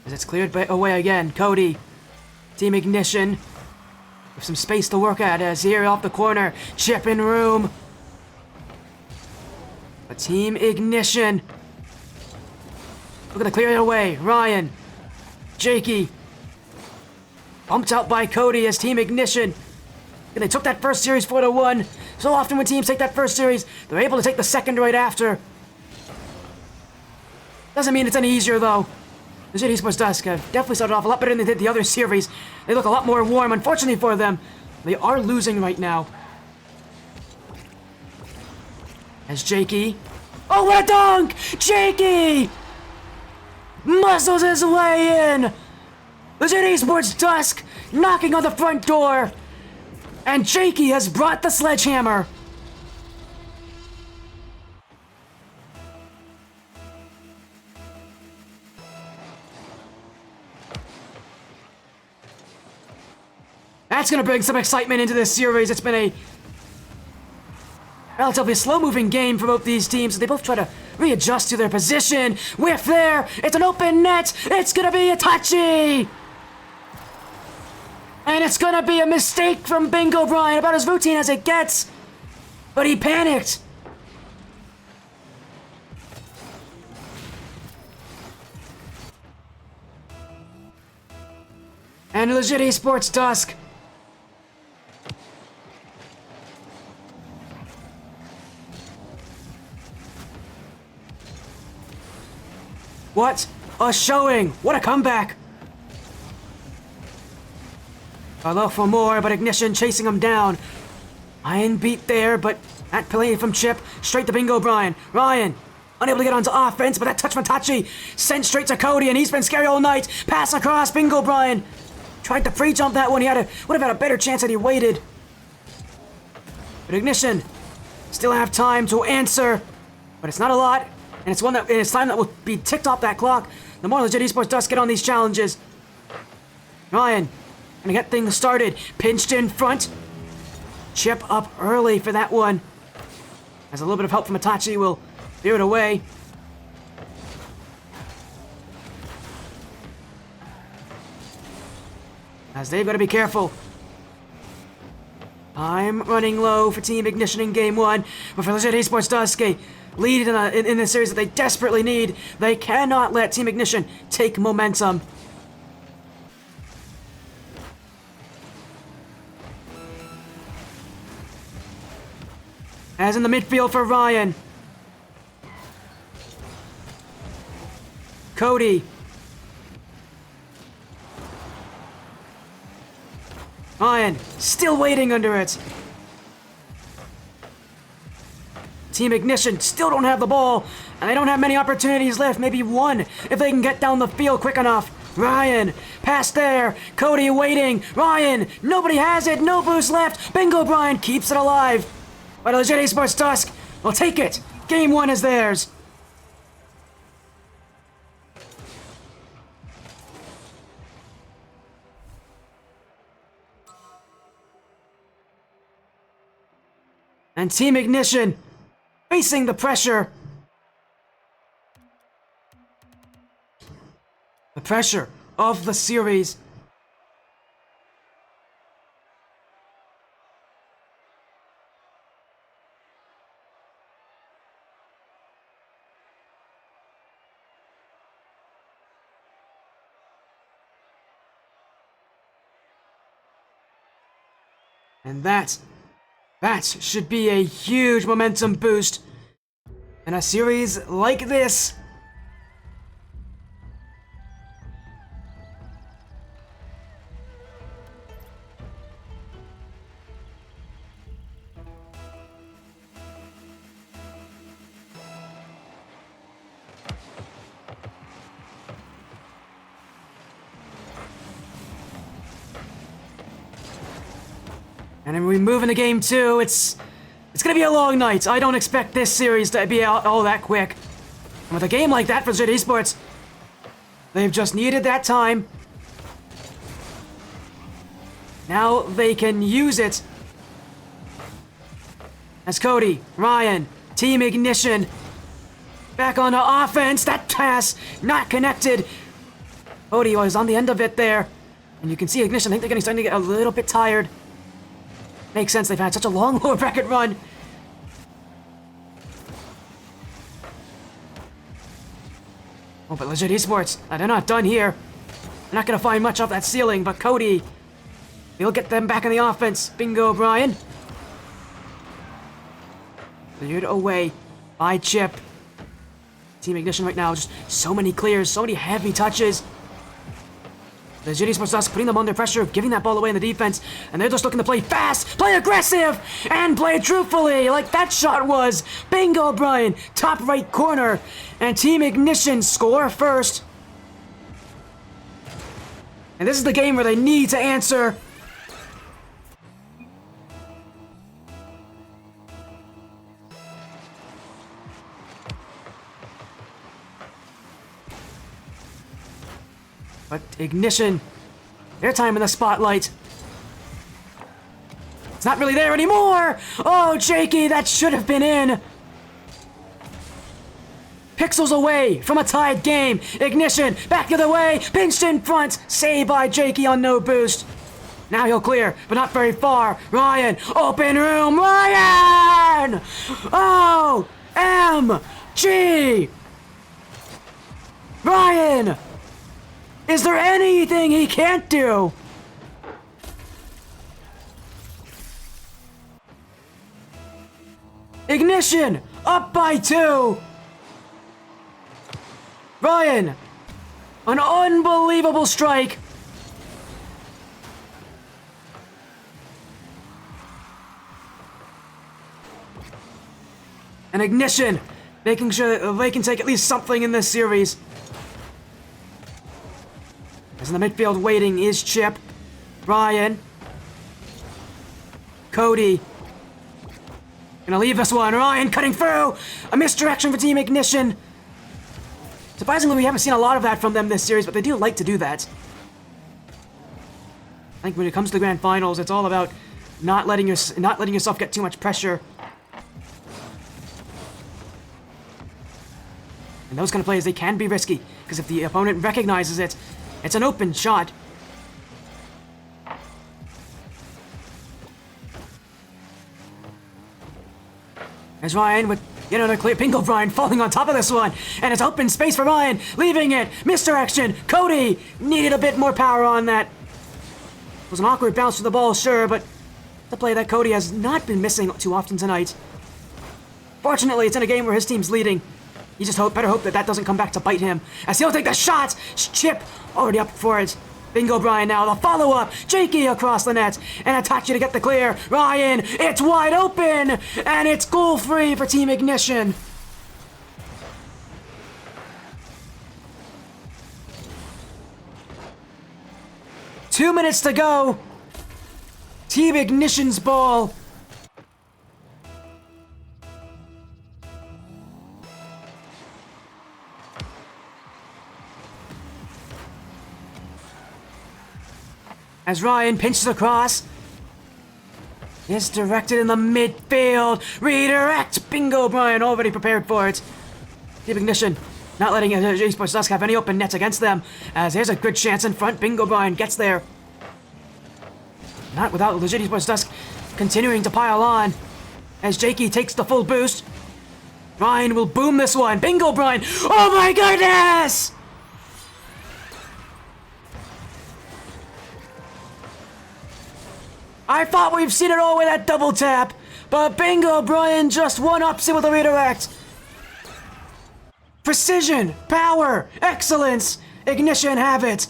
As it's cleared away again, Cody. Team Ignition. With some space to work at as here off the corner. Chip in room. But Team Ignition. Looking to clear it away. Ryan. Jakey. Bumped out by Cody as Team Ignition. And they took that first series 4-1. So often when teams take that first series, they're able to take the second right after. Doesn't mean it's any easier though. LeJit Esports Dusk have definitely started off a lot better than they did the other series. They look a lot more warm, unfortunately for them. They are losing right now. As Jakey. Oh, what a dunk! Jakey! Muscles his way in! LeJit Esports Dusk knocking on the front door. And Jakey has brought the sledgehammer. That's going to bring some excitement into this series. It's been a relatively slow-moving game for both these teams. They both try to readjust to their position. Whiff there. It's an open net. It's going to be a touchy. And it's going to be a mistake from Bingo Brian, about as routine as it gets. But he panicked. And LeJit Esports Dusk. What a showing! What a comeback! I look for more, but Ignition chasing him down. Iron beat there, but that play from Chip straight to Bingo Brian. Ryan unable to get onto offense, but that touch from Tachi sent straight to Cody, and he's been scary all night. Pass across, Bingo Brian tried to free jump that one. He would have had a better chance had he waited. But Ignition still have time to answer, but it's not a lot. And it's time that will be ticked off that clock. The more LeJit Esports Dusk get on these challenges. Ryan, gonna get things started. Pinched in front. Chip up early for that one. As a little bit of help from Itachi will veer it away. As they've got to be careful. I'm running low for Team Ignition in Game 1. But for LeJit Esports Dusk, lead in the series that they desperately need. They cannot let Team Ignition take momentum. As in the midfield for Ryan. Cody. Ryan, still waiting under it. Team Ignition still don't have the ball, and they don't have many opportunities left. Maybe one, if they can get down the field quick enough. Ryan, pass there. Cody waiting. Ryan, nobody has it. No boost left. Bingo Brian keeps it alive. But LeJit Esports Dusk will take it. Game 1 is theirs. And Team Ignition facing the pressure. The pressure of the series. And that should be a huge momentum boost in a series like this. And then we move into game 2. It's gonna be a long night. I don't expect this series to be all that quick. And with a game like that for LeJit Esports, they've just needed that time. Now they can use it. As Cody, Ryan, Team Ignition, back on the offense. That pass not connected. Cody was on the end of it there. And you can see Ignition, I think they're starting to get a little bit tired. Makes sense, they've had such a long lower bracket run. Oh, but LeJit Esports, they're not done here. They're not gonna find much off that ceiling, but Cody, he'll get them back in the offense. Bingo, Brian. Cleared away by Chip. Team Ignition right now, just so many clears, so many heavy touches. LeJit Esports Dusk putting them under pressure, giving that ball away in the defense, and they're just looking to play fast, play aggressive, and play truthfully, like that shot was. Bingo, Brian, top right corner, and Team Ignition score first. And this is the game where they need to answer. But Ignition, their time in the spotlight. It's not really there anymore! Oh, Jakey, that should have been in! Pixels away from a tied game. Ignition, back the other way, pinched in front. Saved by Jakey on no boost. Now he'll clear, but not very far. Ryan, open room, Ryan! O-M-G! Ryan! Is there anything he can't do? Ignition, up by 2. Ryan, an unbelievable strike. And Ignition, making sure that they can take at least something in this series. As in the midfield waiting is Chip, Ryan, Cody. Gonna leave this one. Ryan cutting through. A misdirection for Team Ignition. Surprisingly, we haven't seen a lot of that from them this series, but they do like to do that. I think when it comes to the grand finals, it's all about not letting yourself get too much pressure. And those kind of plays, they can be risky, because if the opponent recognizes it, it's an open shot. There's Ryan with yet another clear. Bingo, Brian falling on top of this one. And it's open space for Ryan, leaving it. Misdirection. Cody needed a bit more power on that. It was an awkward bounce to the ball, sure, but the play that Cody has not been missing too often tonight. Fortunately, it's in a game where his team's leading. You just better hope that that doesn't come back to bite him. As he'll take the shot. Chip already up for it. Bingo, Brian now. The follow-up. Jakey across the net. And Atachi to get the clear. Ryan, it's wide open. And it's goal-free for Team Ignition. Two minutes to go. Team Ignition's ball. As Ryan pinches across. It's directed in the midfield. Redirect. Bingo, Brian already prepared for it. Team Ignition not letting LeJit Esports Dusk have any open nets against them. As there's a good chance in front. Bingo, Brian gets there. Not without LeJit Esports Dusk continuing to pile on. As Jakey takes the full boost. Ryan will boom this one. Bingo, Brian. Oh my goodness! I thought we've seen it all with that double tap, but Bingo, Brian just one-ups it with a redirect. Precision, power, excellence, Ignition have it.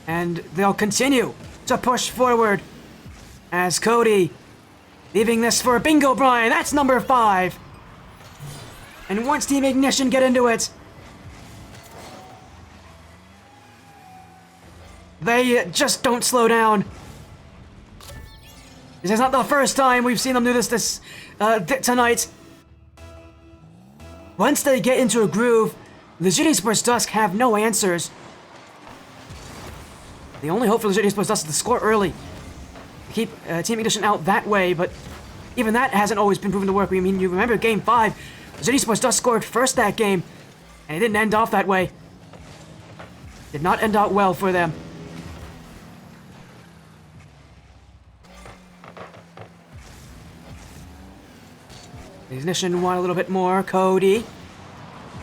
And they'll continue to push forward as Cody leaving this for Bingo, Brian. That's number 5. And once Team Ignition get into it, They just don't slow down. This is not the first time we've seen them do this tonight. Once they get into a groove, LeJit Esports Dusk have no answers. The only hope for LeJit Esports Dusk is to score early. To keep Team Ignition out that way, but even that hasn't always been proven to work. I mean, you remember Game 5, LeJit Esports Dusk scored first that game, and it didn't end off that way. Did not end out well for them. Ignition want a little bit more. Cody.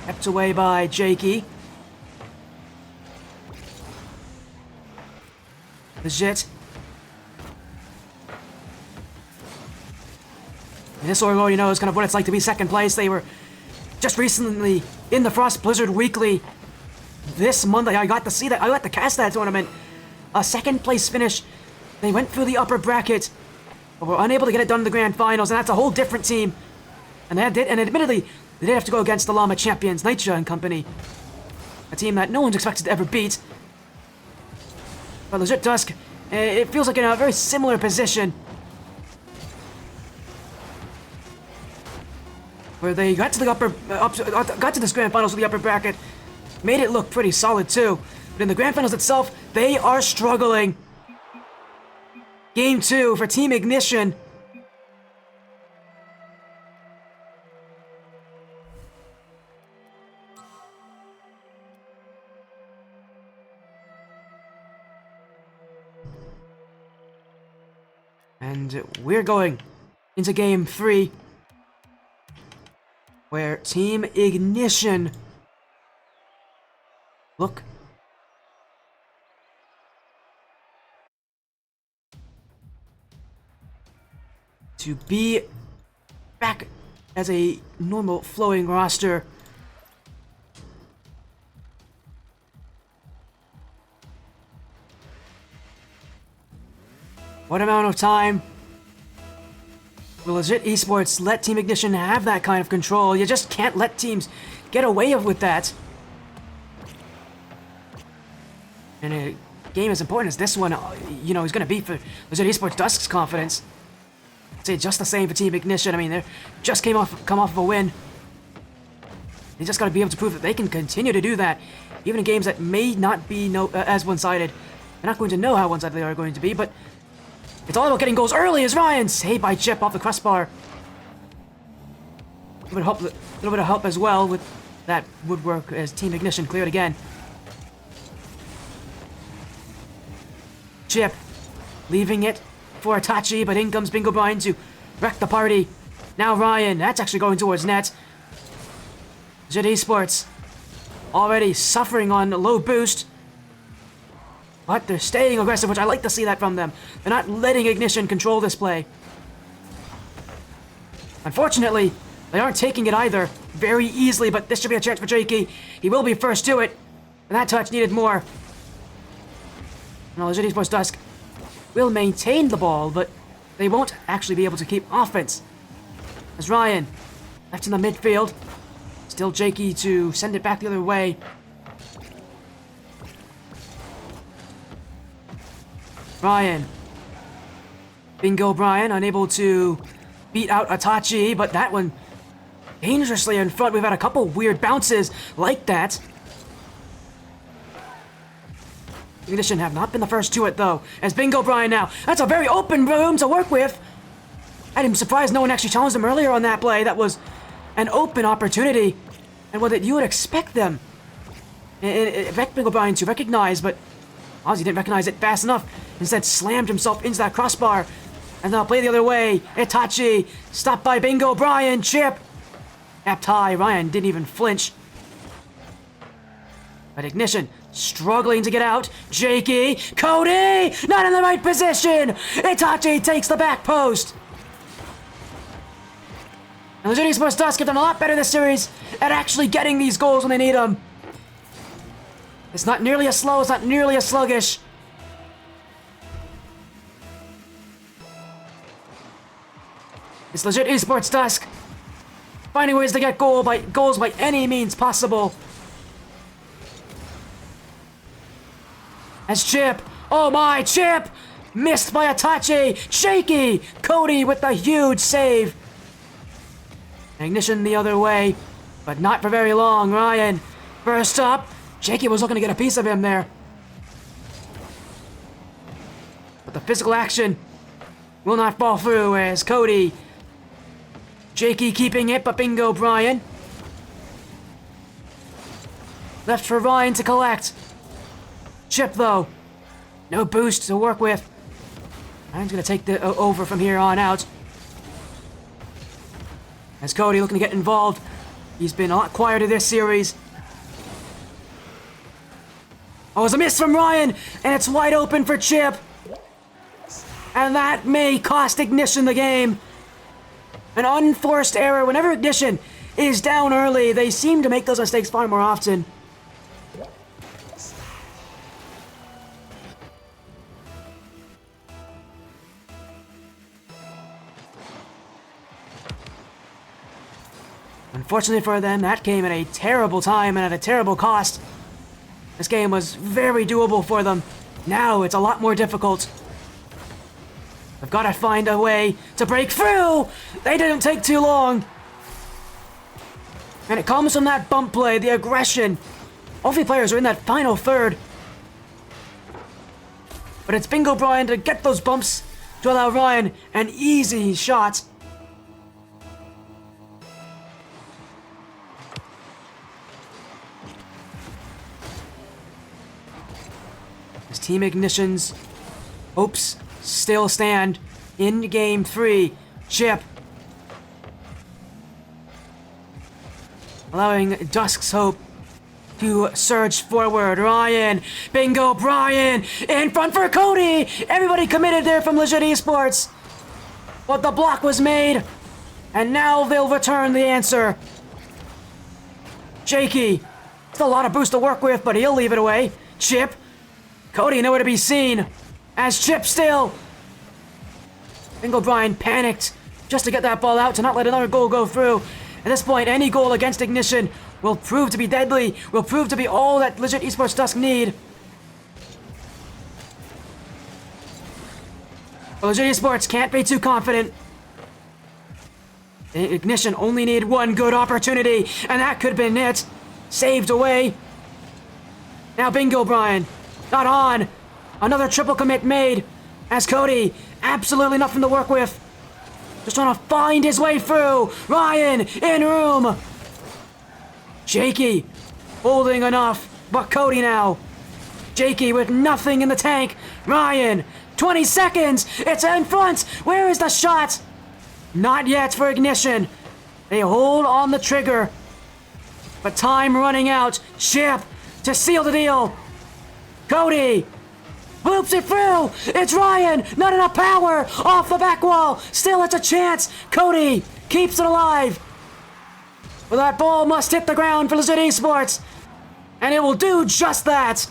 Kept away by Jakey. LeJit. And this already knows kind of what it's like to be second place. They were just recently in the Frost Blizzard Weekly this Monday. I got to see that. I got to cast that tournament. A second place finish. They went through the upper bracket, but were unable to get it done in the grand finals, and that's a whole different team. And admittedly, they did have to go against the Llama champions, Nitya and company. A team that no one's expected to ever beat. But LeJit Dusk, it feels like in a very similar position. Where they got to the got to this grand finals with the upper bracket. Made it look pretty solid too. But in the grand finals itself, they are struggling. Game 2 for Team Ignition. And we're going into Game 3, where Team Ignition look to be back as a normal flowing roster. What amount of time will LeJit Esports let Team Ignition have that kind of control? You just can't let teams get away with that. And a game as important as this one, you know, is going to be for LeJit Esports Dusk's confidence. I'd say just the same for Team Ignition. I mean, they just come off of a win. They just got to be able to prove that they can continue to do that, even in games that may not be as one-sided. They're not going to know how one-sided they are going to be, but it's all about getting goals early as Ryan saved by Chip off the crossbar. A little bit of help as well with that woodwork as Team Ignition cleared again. Chip leaving it for Itachi, but in comes Bingo Brian to wreck the party. Now Ryan, that's actually going towards net. LeJit Esports already suffering on low boost. But they're staying aggressive, which I like to see that from them. They're not letting Ignition control this play. Unfortunately, they aren't taking it either very easily, but this should be a chance for Jakey. He will be first to it. And that touch needed more. Now, LeJit Esports Dusk will maintain the ball, but they won't actually be able to keep offense. As Ryan, left in the midfield. Still Jakey to send it back the other way. Brian. Bingo Brian unable to beat out Itachi, but that one dangerously in front. We've had a couple weird bounces like that. Ignition have not been the first to it though, as Bingo Brian now. That's a very open room to work with. I'm surprised no one actually challenged him earlier on that play. That was an open opportunity, and what you would expect them, Bingo Brian to recognize, but Ozzy didn't recognize it fast enough. Instead, slammed himself into that crossbar. And now play the other way. Itachi, stopped by Bingo Brian. Chip. Tapped high. Ryan didn't even flinch. But Ignition, struggling to get out. Jakey. Cody, not in the right position. Itachi takes the back post. And LeJit Esports Dusk have done a lot better this series at actually getting these goals when they need them. It's not nearly as slow, it's not nearly as sluggish. It's LeJit Esports Dusk finding ways to get goals by any means possible. As Chip, oh my, Chip! Missed by Itachi! Shaky! Cody with the huge save! Ignition the other way, but not for very long. Ryan, first up. Shaky was looking to get a piece of him there. But the physical action will not fall through as Cody. Shaky keeping it, but bingo Brian. Left for Ryan to collect. Chip though, no boost to work with. Ryan's gonna take the over from here on out. As Cody looking to get involved. He's been a lot quieter this series. Oh, it's a miss from Ryan, and it's wide open for Chip. And that may cost Ignition the game. An unforced error. Whenever Ignition is down early, they seem to make those mistakes far more often. Unfortunately for them, that came at a terrible time and at a terrible cost. This game was very doable for them. Now it's a lot more difficult. They've got to find a way to break through! They didn't take too long! And it comes from that bump play, the aggression. All three players are in that final third. But it's Bingo Brian to get those bumps to allow Ryan an easy shot. As Team Ignition's hopes still stand in Game 3. Chip allowing Dusk's hope to surge forward. Ryan, Bingo Brian, in front for Cody! Everybody committed there from LeJit Esports. But the block was made, and now they'll return the answer. Shaky, it's a lot of boost to work with, but he'll leave it away. Chip, Cody nowhere to be seen. As Chip still. Bingo Brian panicked just to get that ball out to not let another goal go through. At this point, any goal against Ignition will prove to be deadly, will prove to be all that LeJit Esports Dusk need. But LeJit Esports can't be too confident. Ignition only need one good opportunity, and that could have been it. Saved away. Now Bingo Brian, not on. Another triple commit made. As Cody, absolutely nothing to work with. Just trying to find his way through. Ryan, in room. Shaky, holding enough, but Cody now. Shaky with nothing in the tank. Ryan, 20 seconds. It's in front. Where is the shot? Not yet for Ignition. They hold on the trigger. But time running out. Chip to seal the deal. Cody loops it through. It's Ryan. Not enough power. Off the back wall. Still, it's a chance. Cody keeps it alive. Well, that ball must hit the ground for LeJit Esports. And it will do just that.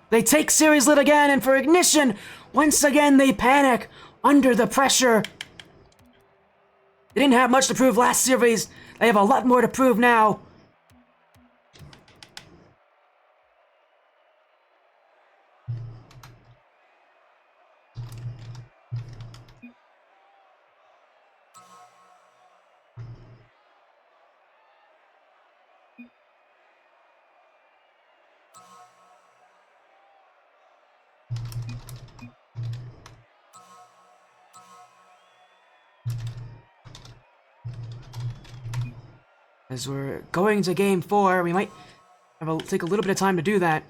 They take series lead again, and for Ignition, once again they panic under the pressure. They didn't have much to prove last series. They have a lot more to prove now. As we're going to Game 4, we might take a little bit of time to do that.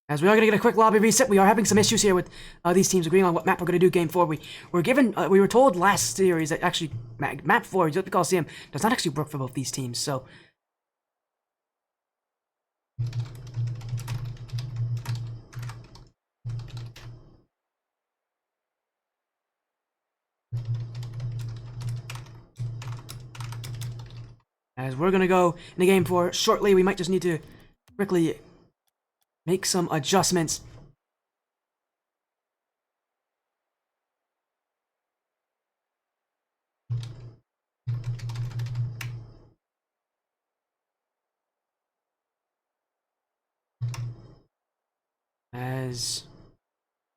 As we are going to get a quick lobby reset, we are having some issues here with these teams agreeing on what map we're going to do Game 4. We were told last series that actually map 4, just because CM does not actually work for both these teams, so... As we're gonna go into game 4 shortly, we might just need to quickly make some adjustments. As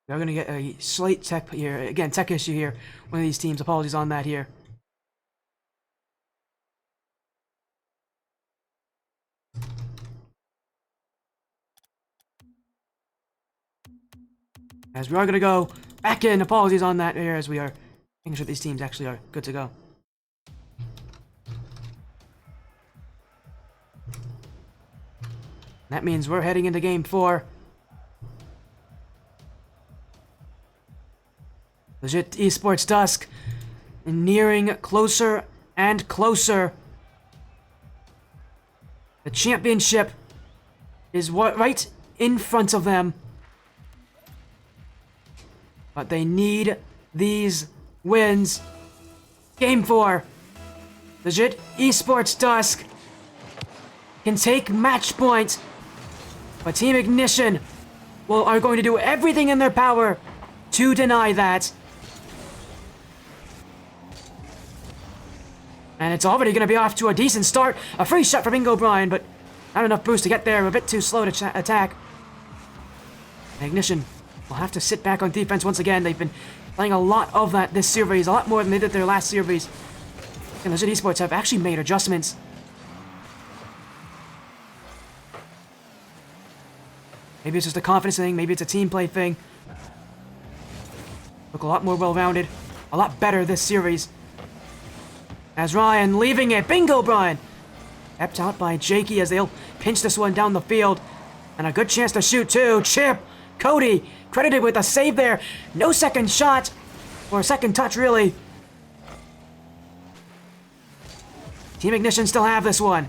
we're going to get a slight tech here. Again, tech issue here. One of these teams. Apologies on that here. As we are going to go back in. Apologies on that here as we are making sure these teams actually are good to go. That means we're heading into game 4. LeJit Esports Dusk, nearing closer and closer. The championship is right in front of them. But they need these wins. Game 4. LeJit Esports Dusk can take match point. But Team Ignition are going to do everything in their power to deny that. And it's already going to be off to a decent start. A free shot for Bingo Brian, but not enough boost to get there. A bit too slow to attack. Ignition will have to sit back on defense once again. They've been playing a lot of that this series, a lot more than they did their last series. And LeJit Esports have actually made adjustments. Maybe it's just a confidence thing, maybe it's a team play thing. Look a lot more well-rounded, a lot better this series. As Ryan leaving it, Bingo Brian! Kept out by Jakey as they'll pinch this one down the field. And a good chance to shoot too. Chip, Cody, credited with a save there. No second shot, or second touch really. Team Ignition still have this one.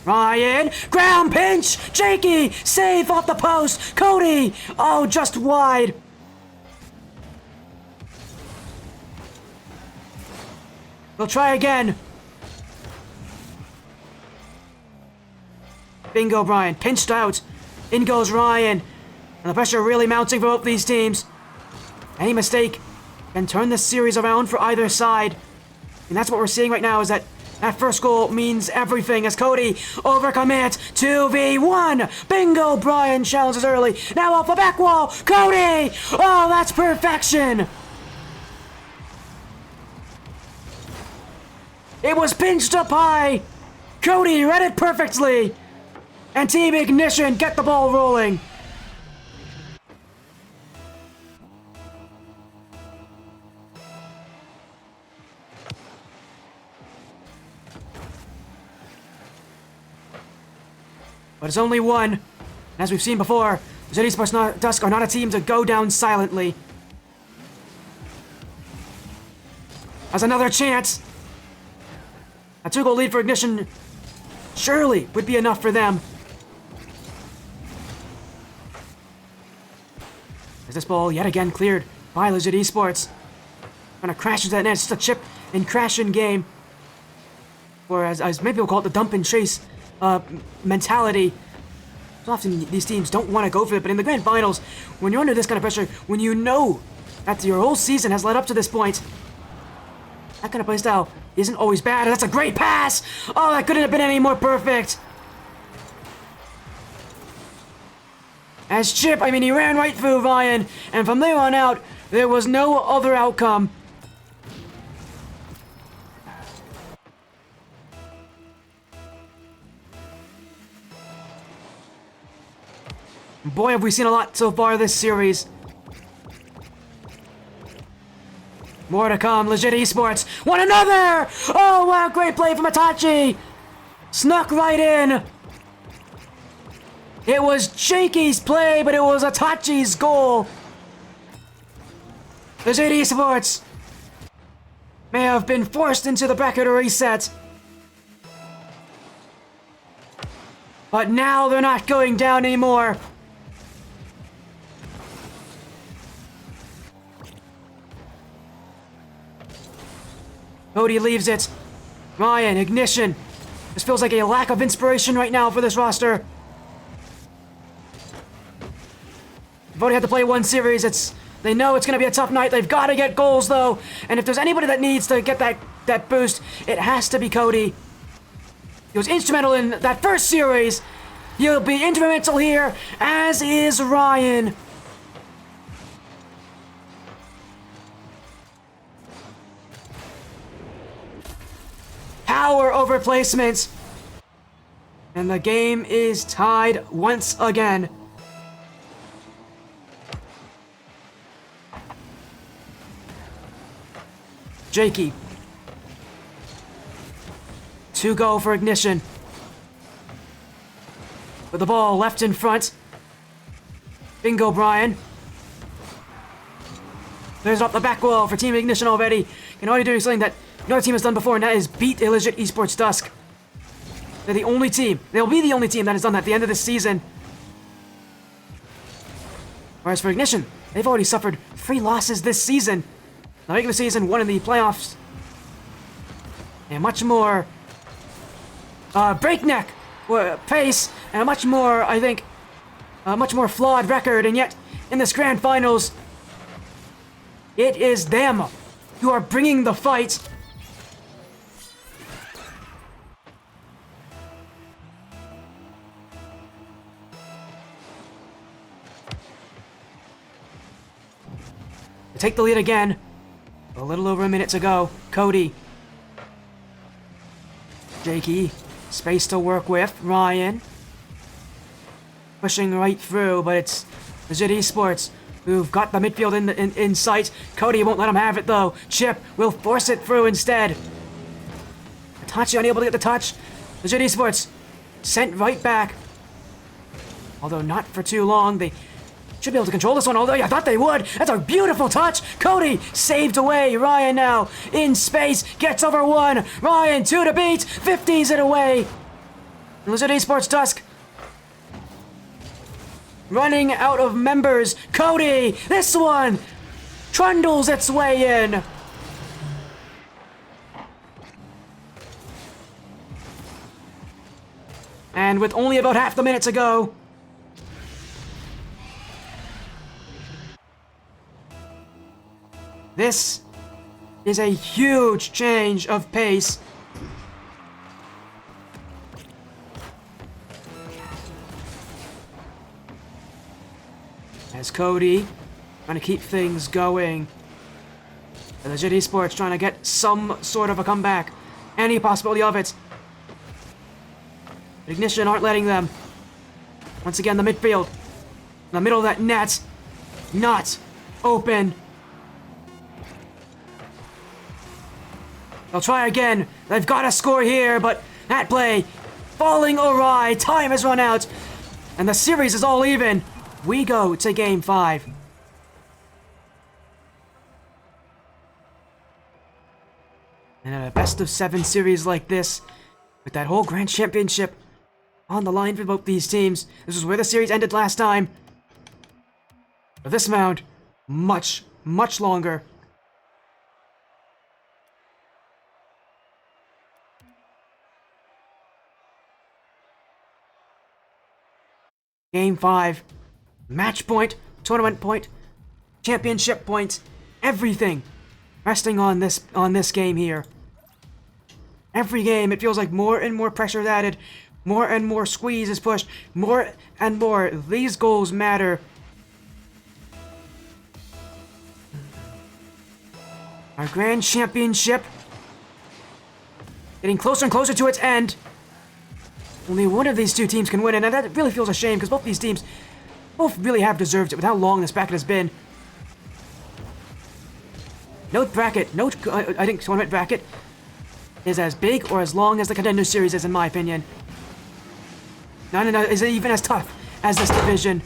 Ryan, ground pinch, Jakey, save off the post, Cody, oh, just wide. We'll try again. Bingo Brian, pinched out, in goes Ryan, and the pressure really mounting for both these teams. Any mistake can turn this series around for either side, and that's what we're seeing right now is that first goal means everything as Cody overcommit 2v1. Bingo Brian challenges early. Now off the back wall. Cody! Oh, that's perfection. It was pinched up high. Cody read it perfectly. And Team Ignition get the ball rolling. But it's only one. And as we've seen before, LeJit Esports Dusk are not a team to go down silently. As another chance. A 2-goal lead for Ignition surely would be enough for them. As this ball yet again cleared by LeJit Esports. Gonna crash into that net. It's just a chip and crash in game. Or as maybe we'll call it the dump and chase mentality. So often these teams don't want to go for it, but in the grand finals, when you're under this kind of pressure, when you know that your whole season has led up to this point, that kind of play style isn't always bad. That's a great pass! Oh, that couldn't have been any more perfect! As Chip, he ran right through Ryan, and from there on out, there was no other outcome. Boy, have we seen a lot so far this series. More to come. LeJit Esports. One another! Oh, wow, great play from Itachi! Snuck right in. It was Jakey's play, but it was Itachi's goal. LeJit Esports may have been forced into the bracket reset. But now they're not going down anymore. Cody leaves it. Ryan, Ignition. This feels like a lack of inspiration right now for this roster. They've already had to play one series. They know it's going to be a tough night. They've got to get goals, though. And if there's anybody that needs to get that boost, it has to be Cody. He was instrumental in that first series. He'll be instrumental here, as is Ryan. Power over placements. And the game is tied once again. Jakey. To go for Ignition. With the ball left in front. Bingo Brian. There's up the back wall for Team Ignition already. And already doing something that another team has done before, and that is beat LeJit Esports Dusk. They're the only team. They'll be the only team that has done that at the end of this season. Whereas for Ignition, they've already suffered 3 losses this season. The regular season, 1 in the playoffs. And much more breakneck pace, and a much more, I think, a much more flawed record. And yet, in this grand finals, it is them who are bringing the fight. They take the lead again. A little over a minute to go. Cody. Jakey. Space to work with. Ryan. Pushing right through, but it's LeJit Esports who've got the midfield in sight. Cody won't let him have it, though. Chip will force it through instead. Hitachi unable to get the touch. LeJit Esports sent right back. Although not for too long. They should be able to control this one, although I thought they would. That's a beautiful touch. Cody saved away. Ryan now in space. Gets over 1. Ryan 2 to beat. 50s it away. LeJit Esports Dusk running out of members. Cody, this one trundles its way in. And with only about half the minute to go, this is a huge change of pace. As Cody trying to keep things going. And LeJit Esports trying to get some sort of a comeback. Any possibility of it. But Ignition aren't letting them. Once again, the midfield. In the middle of that net. Not open. They'll try again. They've got to score here, but that play falling awry. Time has run out. And the series is all even. We go to Game 5. And in a best-of-7 series like this, with that whole Grand Championship on the line for both these teams, this is where the series ended last time. But this round, much, much longer. Game 5. Match point, tournament point, championship point, everything resting on this game here. Every game, it feels like more and more pressure is added, more and more squeeze is pushed, more and more these goals matter. Our Grand Championship getting closer and closer to its end. Only one of these two teams can win, and that really feels a shame because both these teams really have deserved it with how long this bracket has been. Note bracket, I think tournament bracket is as big or as long as the Contenders series is, in my opinion. None is even as tough as this division.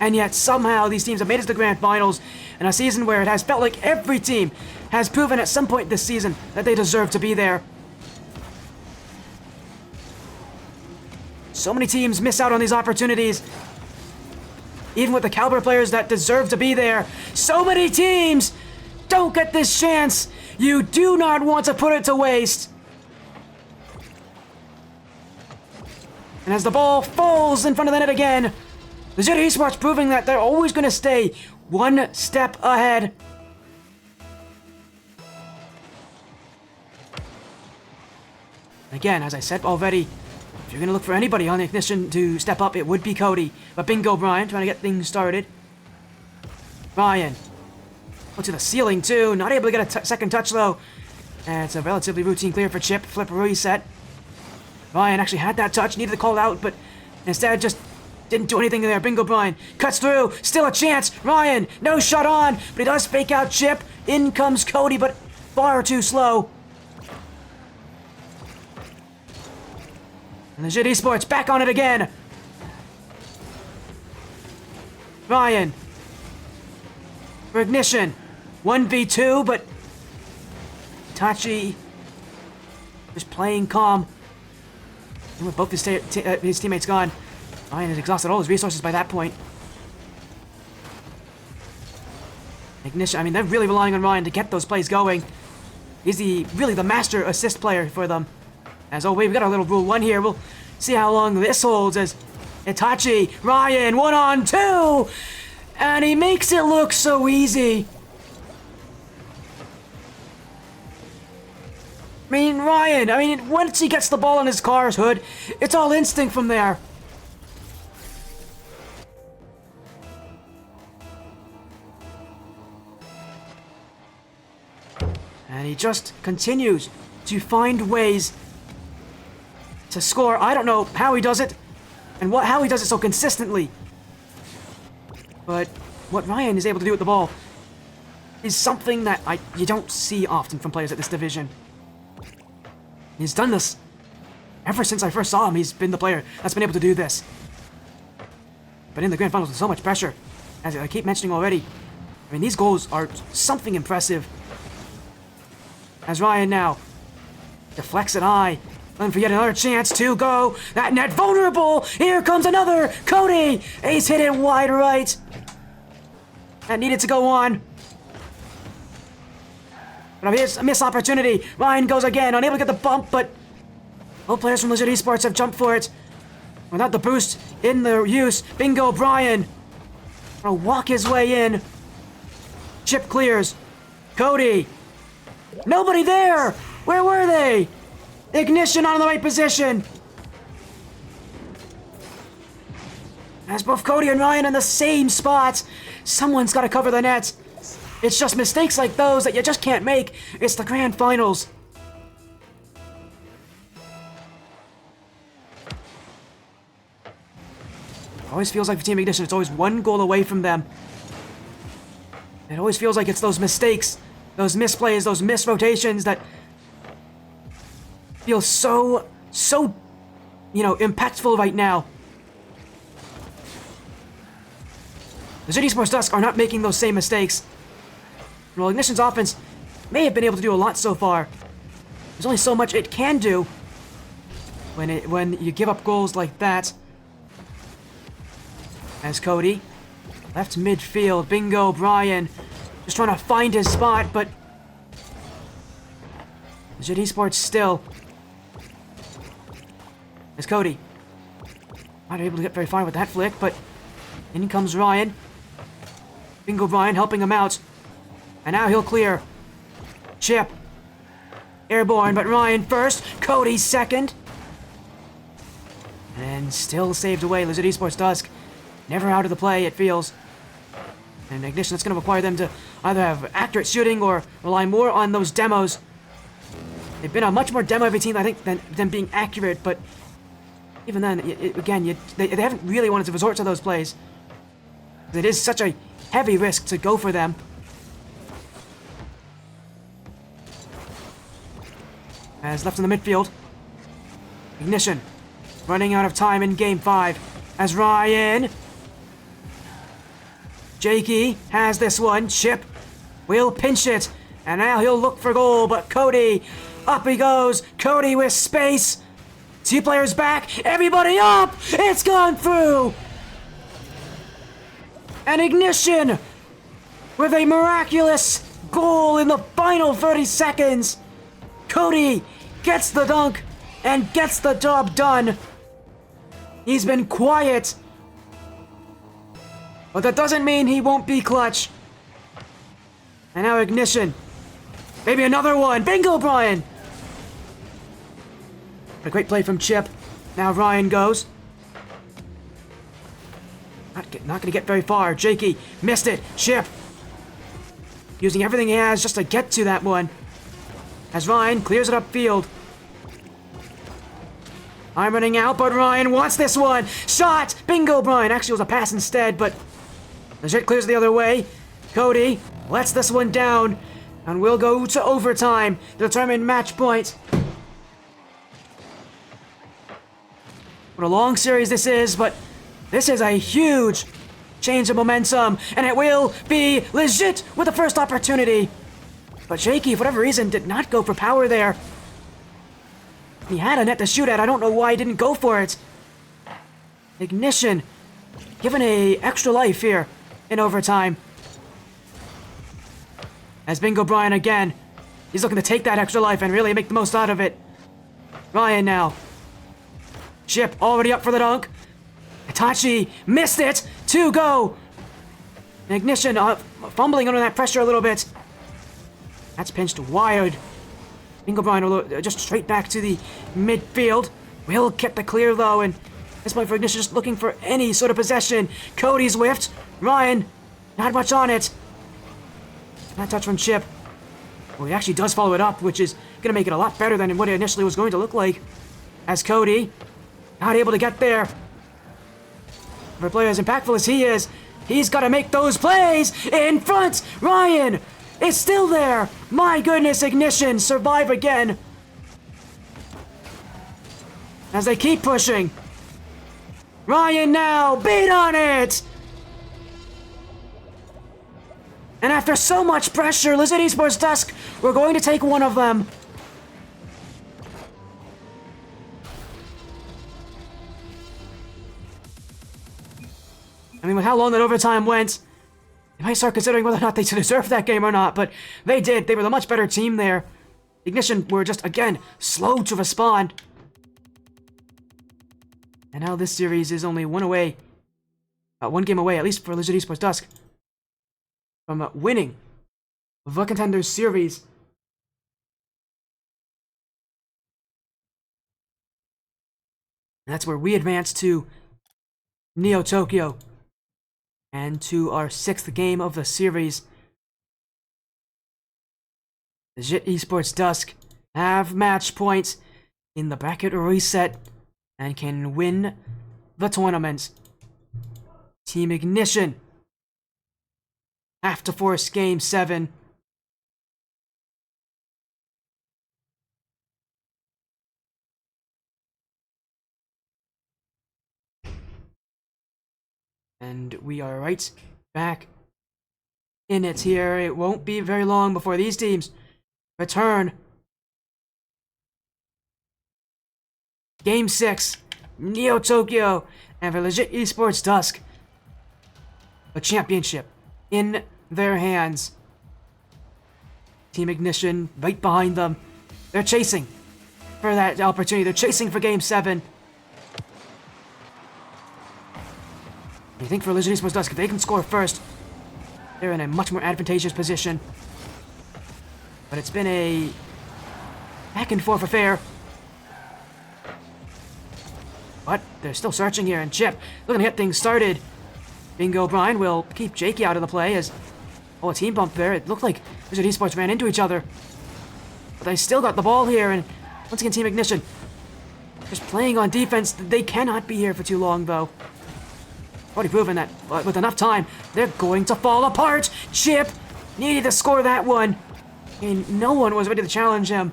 And yet somehow these teams have made it to the grand finals in a season where it has felt like every team has proven at some point this season that they deserve to be there. So many teams miss out on these opportunities. Even with the caliber players that deserve to be there, so many teams don't get this chance. You do not want to put it to waste. And as the ball falls in front of the net again, LeJit Esports proving that they're always going to stay one step ahead. Again, as I said already, if you're going to look for anybody on the Ignition to step up, it would be Cody. But bingo, Brian, trying to get things started. Ryan. Went to the ceiling, too. Not able to get a second touch, though. And it's a relatively routine clear for Chip. Flip reset. Ryan actually had that touch, needed to call out, but instead just didn't do anything there. Bingo, Brian. Cuts through. Still a chance. Ryan, no shot on, but he does fake out Chip. In comes Cody, but far too slow. And LeJit Esports back on it again. Ryan. For Ignition. 1v2, but Tachi just playing calm. And with both his teammates gone, Ryan has exhausted all his resources by that point. Ignition, I mean, they're really relying on Ryan to get those plays going. He's really the master assist player for them. As, oh wait, we got our little rule 1 here. We'll see how long this holds as Itachi, Ryan, 1-on-2! And he makes it look so easy. I mean, Ryan, once he gets the ball on his car's hood, it's all instinct from there. And he just continues to find ways to score. I don't know how he does it, and how he does it so consistently. But what Ryan is able to do with the ball is something that you don't see often from players at this division. He's done this ever since I first saw him. He's been the player that's been able to do this. But in the grand finals with so much pressure, as I keep mentioning already, I mean, these goals are something impressive. As Ryan now deflects it high, looking for yet another chance to go. That net vulnerable. Here comes another. Cody. Ace hit it wide right. That needed to go on. But here's a missed opportunity. Ryan goes again, unable to get the bump, but both players from LeJit Esports have jumped for it. Without the boost in the use, bingo, Brian. Gonna walk his way in. Chip clears. Cody. Nobody there. Where were they? Ignition on the right position. As both Cody and Ryan in the same spots, someone's got to cover the net. It's just mistakes like those that you just can't make. It's the grand finals. Always feels like for Team Ignition, it's always one goal away from them. It always feels like it's those mistakes, those misplays, those missed rotations that feel so, impactful right now. LeJit Esports Dusk are not making those same mistakes. Well, Ignition's offense may have been able to do a lot so far. There's only so much it can do when you give up goals like that. As Cody, left midfield, bingo, Brian, just trying to find his spot, but LeJit Esports still. As Cody, not able to get very far with that flick, but in comes Ryan. Bingo, Brian helping him out. And now he'll clear. Chip. Airborne, but Ryan first. Cody second. And still saved away. LeJit Esports Dusk. Never out of the play, it feels. And Ignition, that's going to require them to either have accurate shooting or rely more on those demos. They've been a much more demo-heavy team, I think, than being accurate, but even then, they haven't really wanted to resort to those plays. It is such a heavy risk to go for them. As left in the midfield. Ignition. Running out of time in Game 5. As Ryan. Jakey has this one. Chip will pinch it. And now he'll look for goal. But Cody. Up he goes. Cody with space. 2 players back. Everybody up. It's gone through. And Ignition. With a miraculous goal in the final 30 seconds. Cody gets the dunk and gets the job done. He's been quiet. But that doesn't mean he won't be clutch. And now Ignition. Maybe another one. Bingo, Brian. A great play from Chip. Now Ryan goes. Not gonna get very far. Jakey missed it. Chip using everything he has just to get to that one. As Ryan clears it upfield. I'm running out, but Ryan wants this one. Shot! Bingo, Brian. Actually, it was a pass instead, but LeJit clears the other way. Cody lets this one down, and we'll go to overtime to determine match point. What a long series this is, but this is a huge change of momentum, and it will be LeJit with the first opportunity. But Jakey, for whatever reason, did not go for power there. He had a net to shoot at. I don't know why he didn't go for it. Ignition given a extra life here in overtime. As Bingo Brian again. He's looking to take that extra life and really make the most out of it. Ryan now. Chip already up for the dunk. Itachi missed it. 2 go. Ignition fumbling under that pressure a little bit. That's pinched wide. Bingo Brian just straight back to the midfield. Will get the clear though, and this point for Ignition just looking for any sort of possession. Cody's whiffed. Ryan, not much on it. That touch from Chip. Well, he actually does follow it up, which is going to make it a lot better than what it initially was going to look like. As Cody, not able to get there. For a player as impactful as he is, he's got to make those plays in front. Ryan is still there. My goodness, Ignition survive again. As they keep pushing. Ryan now, beat on it. And after so much pressure, LeJit Esports Dusk, we're going to take one of them. I mean, with how long that overtime went, you might start considering whether or not they deserved that game or not, but they did. They were the much better team there. Ignition were just, again, slow to respond. And now this series is only one game away, at least for LeJit Esports Dusk, from winning the Contenders series. And that's where we advance to Neo Tokyo. And to our 6th game of the series. LeJit Esports Dusk have match points in the bracket reset and can win the tournament. Team Ignition have to force Game 7. And we are right back in it here. It won't be very long before these teams return. Game 6, Neo Tokyo, and for LeJit Esports Dusk, a championship in their hands. Team Ignition right behind them. They're chasing for that opportunity. They're chasing for Game 7. I think for LeJit Esports Dusk, if they can score first, they're in a much more advantageous position. But it's been a back and forth affair. But they're still searching here, and Chip looking to get things started. Bingo Brian will keep Jakey out of the play as, a team bump there. It looked like LeJit Esports ran into each other. But they still got the ball here, and once again, Team Ignition just playing on defense. They cannot be here for too long, though. Already proven that with enough time, they're going to fall apart. Chip needed to score that one, and no one was ready to challenge him.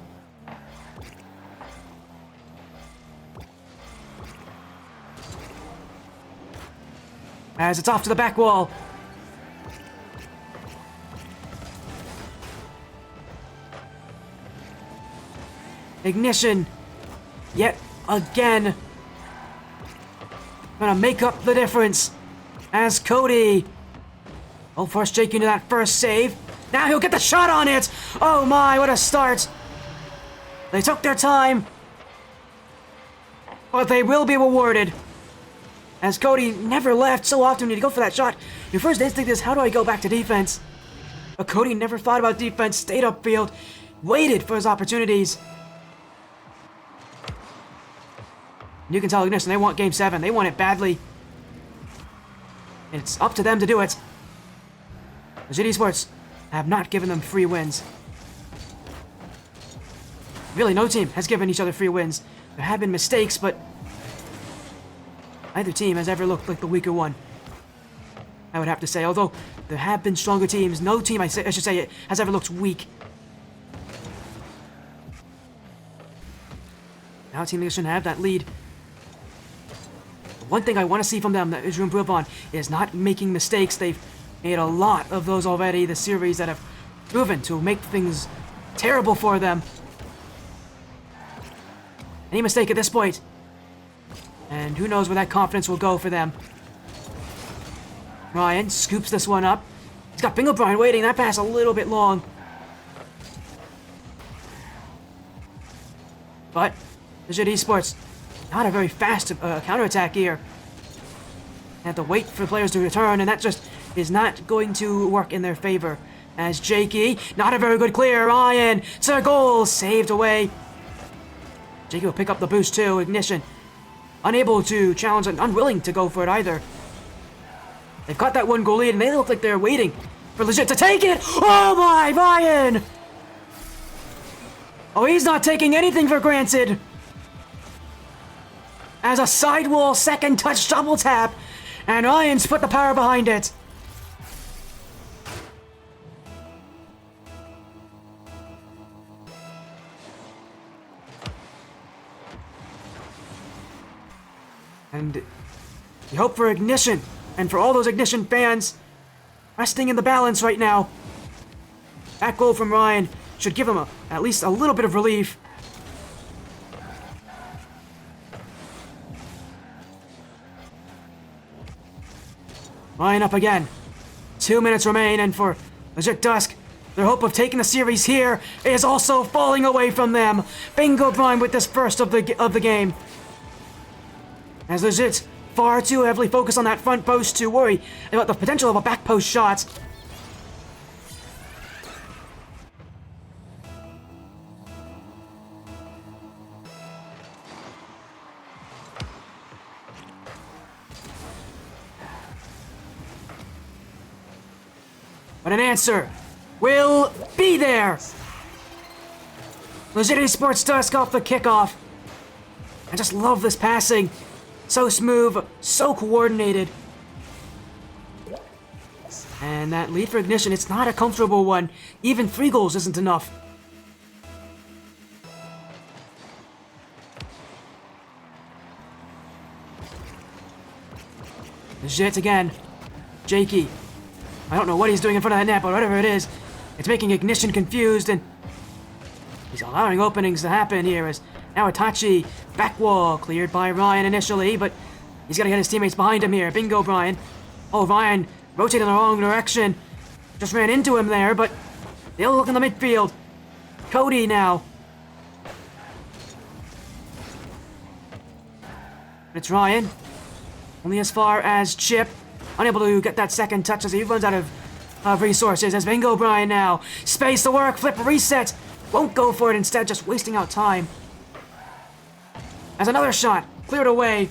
As it's off to the back wall. Ignition, yet again, gonna make up the difference as Cody will force Jake into that first save. Now he'll get the shot on it. Oh my, what a start. They took their time, but they will be rewarded As Cody never left. So often when you go for that shot, your first instinct is, how do I go back to defense? But Cody never thought about defense, stayed upfield, waited for his opportunities. You can tell Ignition, they want Game 7. They want it badly. It's up to them to do it. LeJit Esports have not given them free wins. Really, no team has given each other free wins. There have been mistakes, but neither team has ever looked like the weaker one, I would have to say. Although there have been stronger teams, no team, I should say, has ever looked weak. Now Team Ignition have that lead. One thing I want to see from them that is room to improve on is not making mistakes. They've made a lot of those already, the series that have proven to make things terrible for them. Any mistake at this point, and who knows where that confidence will go for them. Ryan scoops this one up. He's got Bingo Brian waiting. That pass a little bit long. But LeJit Esports, not a very fast counterattack here. They have to wait for players to return, and that just is not going to work in their favor. As Jakey, not a very good clear. Ryan to goal, saved away. Jakey will pick up the boost too. Ignition, unable to challenge and unwilling to go for it either. They've got that one goal lead, and they look like they're waiting for LeJit to take it. Oh my, Ryan! Oh, he's not taking anything for granted. As a sidewall second touch double tap, and Ryan's put the power behind it. And you hope for Ignition, and for all those Ignition fans resting in the balance right now. That goal from Ryan should give him at least a little bit of relief. Ryan up again. 2 minutes remain, and for LeJit Dusk, their hope of taking the series here is also falling away from them. Bingo Brian with this first of the game. As LeJit far too heavily focused on that front post to worry about the potential of a back post shot. But an answer will be there. LeJit Esports Dusk off the kickoff. I just love this passing. So smooth, so coordinated. And that lead for Ignition, it's not a comfortable one. Even 3 goals isn't enough. LeJit again. Jakey. I don't know what he's doing in front of that net, but whatever it is, it's making Ignition confused, and he's allowing openings to happen here as now Itachi, back wall, cleared by Ryan initially, but he's got to get his teammates behind him here. Bingo Brian. Oh, Ryan rotated in the wrong direction. Just ran into him there, but they'll look in the midfield. Cody now. It's Ryan. Only as far as Chip. Unable to get that second touch as he runs out of resources. As Bingo Brian now. Space to work, flip, reset. Won't go for it, instead just wasting out time. As another shot, cleared away.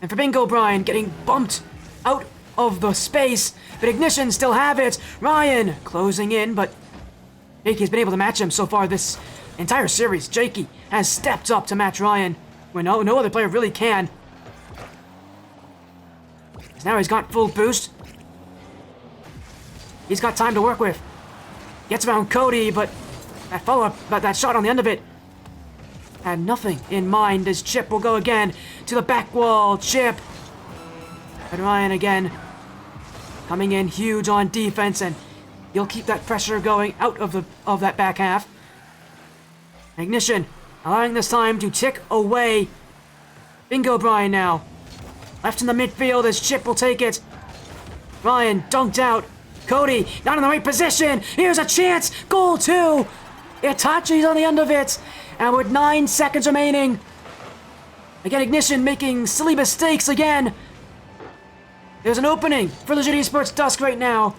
And for Bingo Brian, getting bumped out of the space. But Ignition still have it. Ryan closing in, but Jakey's been able to match him so far this entire series. Jakey has stepped up to match Ryan when no other player really can. Now he's got full boost. He's got time to work with. Gets around Cody, but that follow-up, that shot on the end of it had nothing in mind as Chip will go again to the back wall. Chip. And Ryan again coming in huge on defense, and he'll keep that pressure going out of that back half. Ignition allowing this time to tick away. Bingo Brian now. Left in the midfield as Chip will take it. Ryan dunked out. Cody not in the right position. Here's a chance. Goal 2. Itachi's on the end of it. And with 9 seconds remaining, again, Ignition making silly mistakes again. There's an opening for LeJit Esports Dusk right now.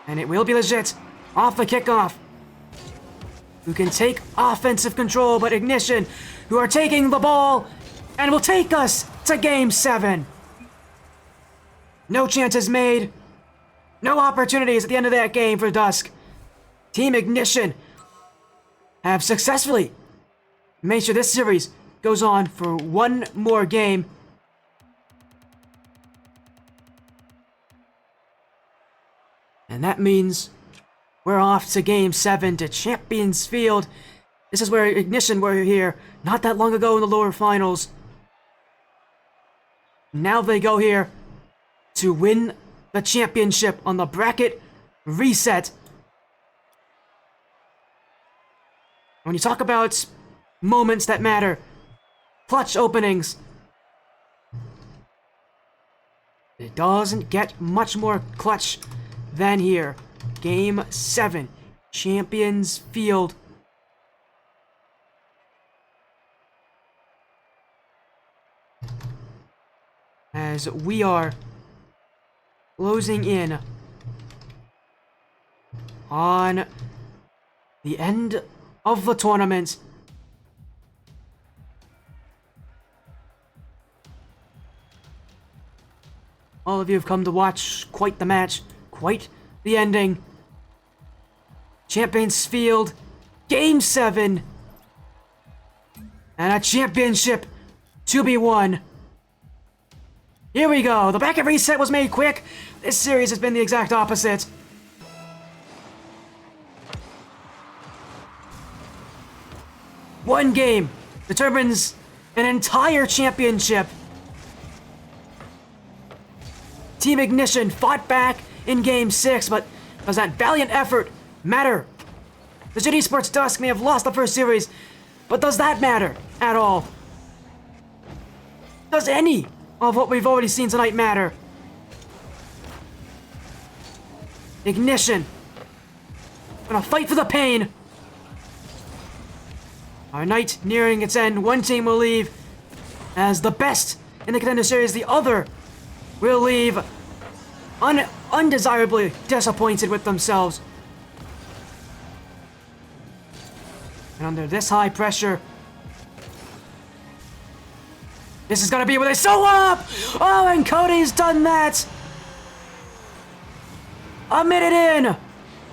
And it will be LeJit off the kickoff, who can take offensive control, but Ignition, who are taking the ball and will take us to Game 7. No chances made. No opportunities at the end of that game for Dusk. Team Ignition have successfully made sure this series goes on for one more game. And that means we're off to Game 7 to Champions Field. This is where Ignition were here not that long ago in the lower finals. Now they go here to win the championship on the bracket reset. When you talk about moments that matter, clutch openings, it doesn't get much more clutch than here. Game 7, Champions Field. As we are closing in on the end of the tournament. All of you have come to watch quite the match, quite the ending. Champions Field, Game 7, and a championship to be won. Here we go. The bracket reset was made quick. This series has been the exact opposite. One game determines an entire championship. Team Ignition fought back in Game 6, but does that valiant effort matter? LeJit Esports Dusk may have lost the first series, but does that matter at all? Does any of what we've already seen tonight matter? Ignition gonna fight for the pain. Our night nearing its end. One team will leave as the best in the Contender series. The other will leave undesirably disappointed with themselves. And under this high pressure, this is gonna be where they sew up! Oh, and Cody's done that! A minute in!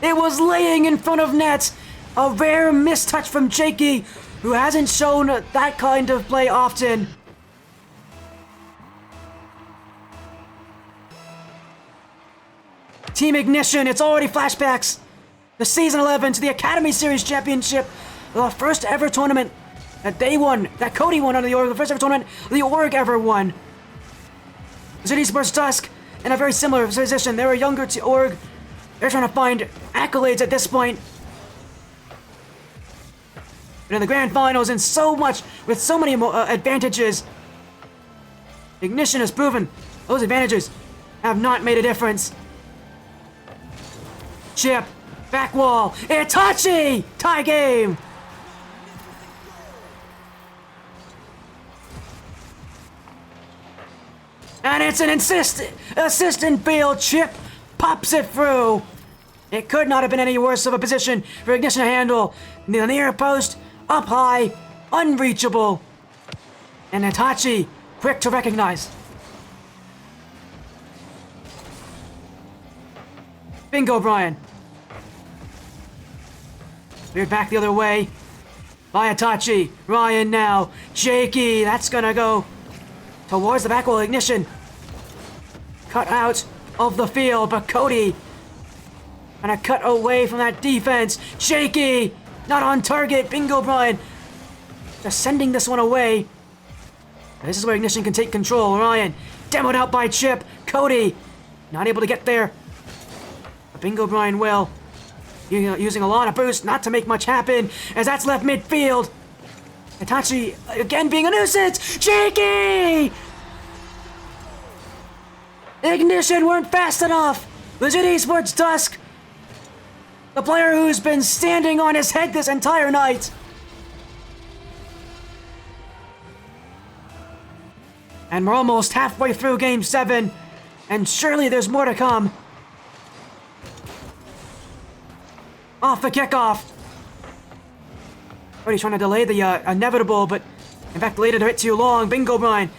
It was laying in front of net! A rare mistouch from Jakey, who hasn't shown that kind of play often. Team Ignition, it's already flashbacks. The Season 11 to the Academy Series Championship, the first ever tournament that they won, that Cody won under the org, the first ever tournament the org ever won. LeJit Esports Dusk in a very similar position. They're a younger org. They're trying to find accolades at this point. But in the grand finals, and with so many advantages, Ignition has proven those advantages have not made a difference. Chip, back wall, Itachi! Tie game! And it's an assistant field. Chip pops it through. It could not have been any worse of a position for Ignition to handle. The near post, up high, unreachable. And Itachi, quick to recognize. Bingo, Brian. Veered back the other way. By Itachi. Ryan now. Jakey, that's gonna go towards the back wall. Ignition cut out of the field, but Cody gonna cut away from that defense. Jakey not on target. Bingo, Brian. Just sending this one away. This is where Ignition can take control. Ryan demoed out by Chip. Cody not able to get there. But Bingo Brian will. Using a lot of boost not to make much happen, as that's left midfield. Itachi again being a nuisance. Jakey! Ignition weren't fast enough! LeJit Esports Dusk, the player who's been standing on his head this entire night. And we're almost halfway through Game 7, and surely there's more to come. Off the kickoff. Already trying to delay the inevitable, but in fact delayed it a bit too long. Bingo Brian.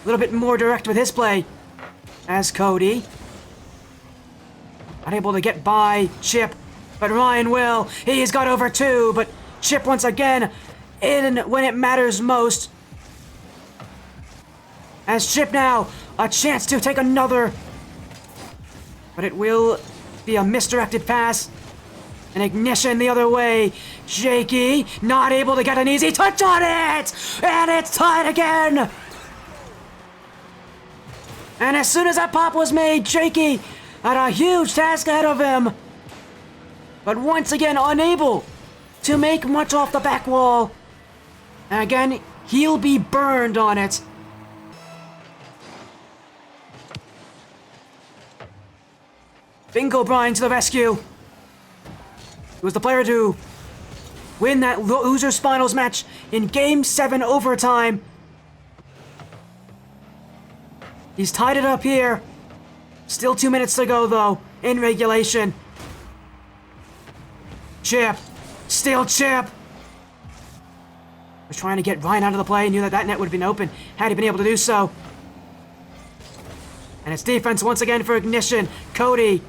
A little bit more direct with his play. As Cody. Unable to get by Chip, but Ryan will. He's got over 2, but Chip once again in when it matters most. As Chip now, a chance to take another. But it will be a misdirected pass. An ignition the other way. Jakey not able to get an easy touch on it! And it's tied again! And as soon as that pop was made, Jakey had a huge task ahead of him. But once again, unable to make much off the back wall. And again, he'll be burned on it. Bingo Brian to the rescue. He was the player to win that loser's finals match in Game 7 overtime. He's tied it up here. Still 2 minutes to go, though, in regulation. Chip. Still Chip. Was trying to get Ryan out of the play. Knew that that net would have been open had he been able to do so. And it's defense once again for Ignition. Cody.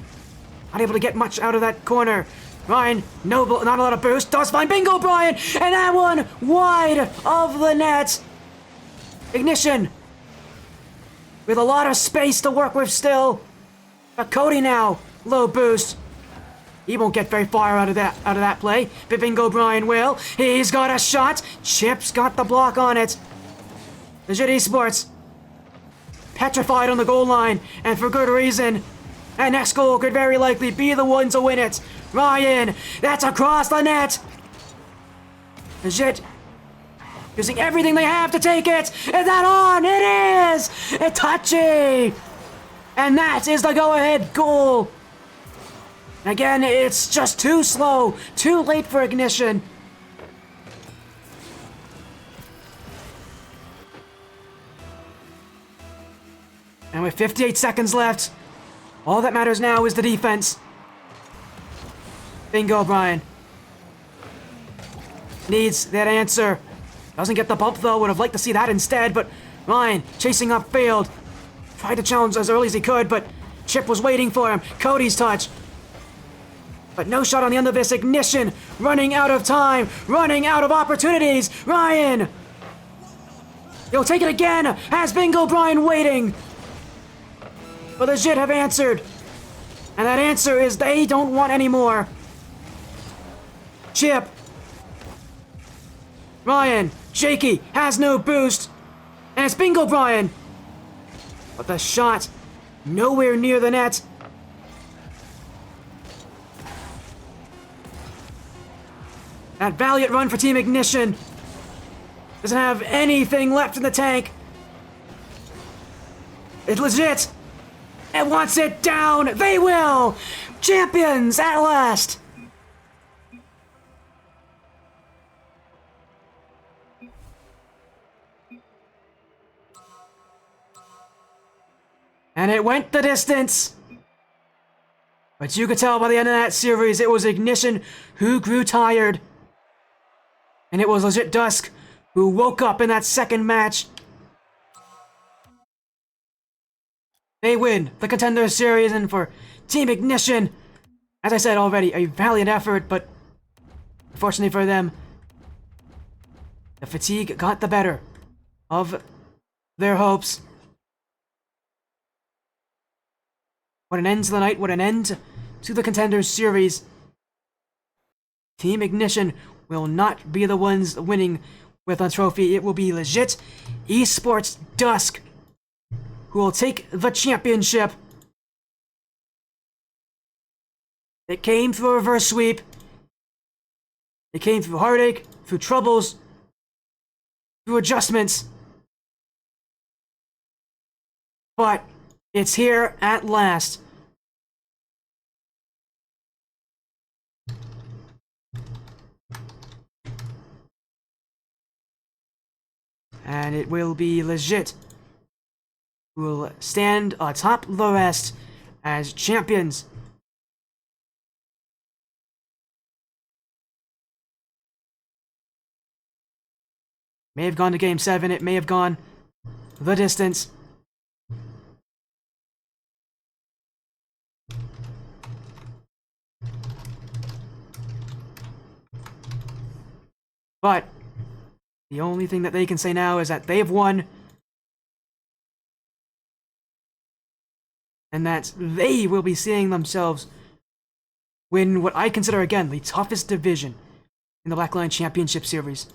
Unable to get much out of that corner. Ryan, not a lot of boost. Does find Bingo Brian. And that one wide of the net. Ignition. With a lot of space to work with still. But Cody now, low boost. He won't get very far out of that play. But Bingo Brian will. He's got a shot. Chip's got the block on it. LeJit Esports petrified on the goal line, and for good reason. And next goal could very likely be the one to win it. Ryan, that's across the net. LeJit using everything they have to take it. Is that on? It is! It's touchy! And that is the go-ahead goal. Again, it's just too slow. Too late for Ignition. And with 58 seconds left, all that matters now is the defense. Bingo Brian needs that answer. Doesn't get the bump though, would have liked to see that instead, but Ryan chasing upfield. Tried to challenge as early as he could, but Chip was waiting for him. Cody's touch. But no shot on the end of this. Ignition running out of time, running out of opportunities. Ryan! He'll take it again. Has Bingo Brian waiting. But the LeJit have answered. And that answer is they don't want any more. Chip. Ryan. Jakey has no boost. And it's Bingo Brian. But the shot nowhere near the net. That valiant run for Team Ignition doesn't have anything left in the tank. It's LeJit. It wants it down. They will. Champions at last. And it went the distance. But you could tell by the end of that series, it was Ignition who grew tired. And it was LeJit Dusk who woke up in that second match. They win the Contenders series, and for Team Ignition, as I said already, a valiant effort, but unfortunately for them, the fatigue got the better of their hopes. What an end to the night, what an end to the Contenders series. Team Ignition will not be the ones winning with a trophy. It will be LeJit Esports Dusk who will take the championship. It came through a reverse sweep. It came through heartache, through troubles, through adjustments. But It's here at last. And it will be LeJit who will stand atop the rest as champions. May have gone to Game 7, it may have gone the distance. But the only thing that they can say now is that they have won, and that they will be seeing themselves win what I consider, again, the toughest division in the Black Lion Championship Series.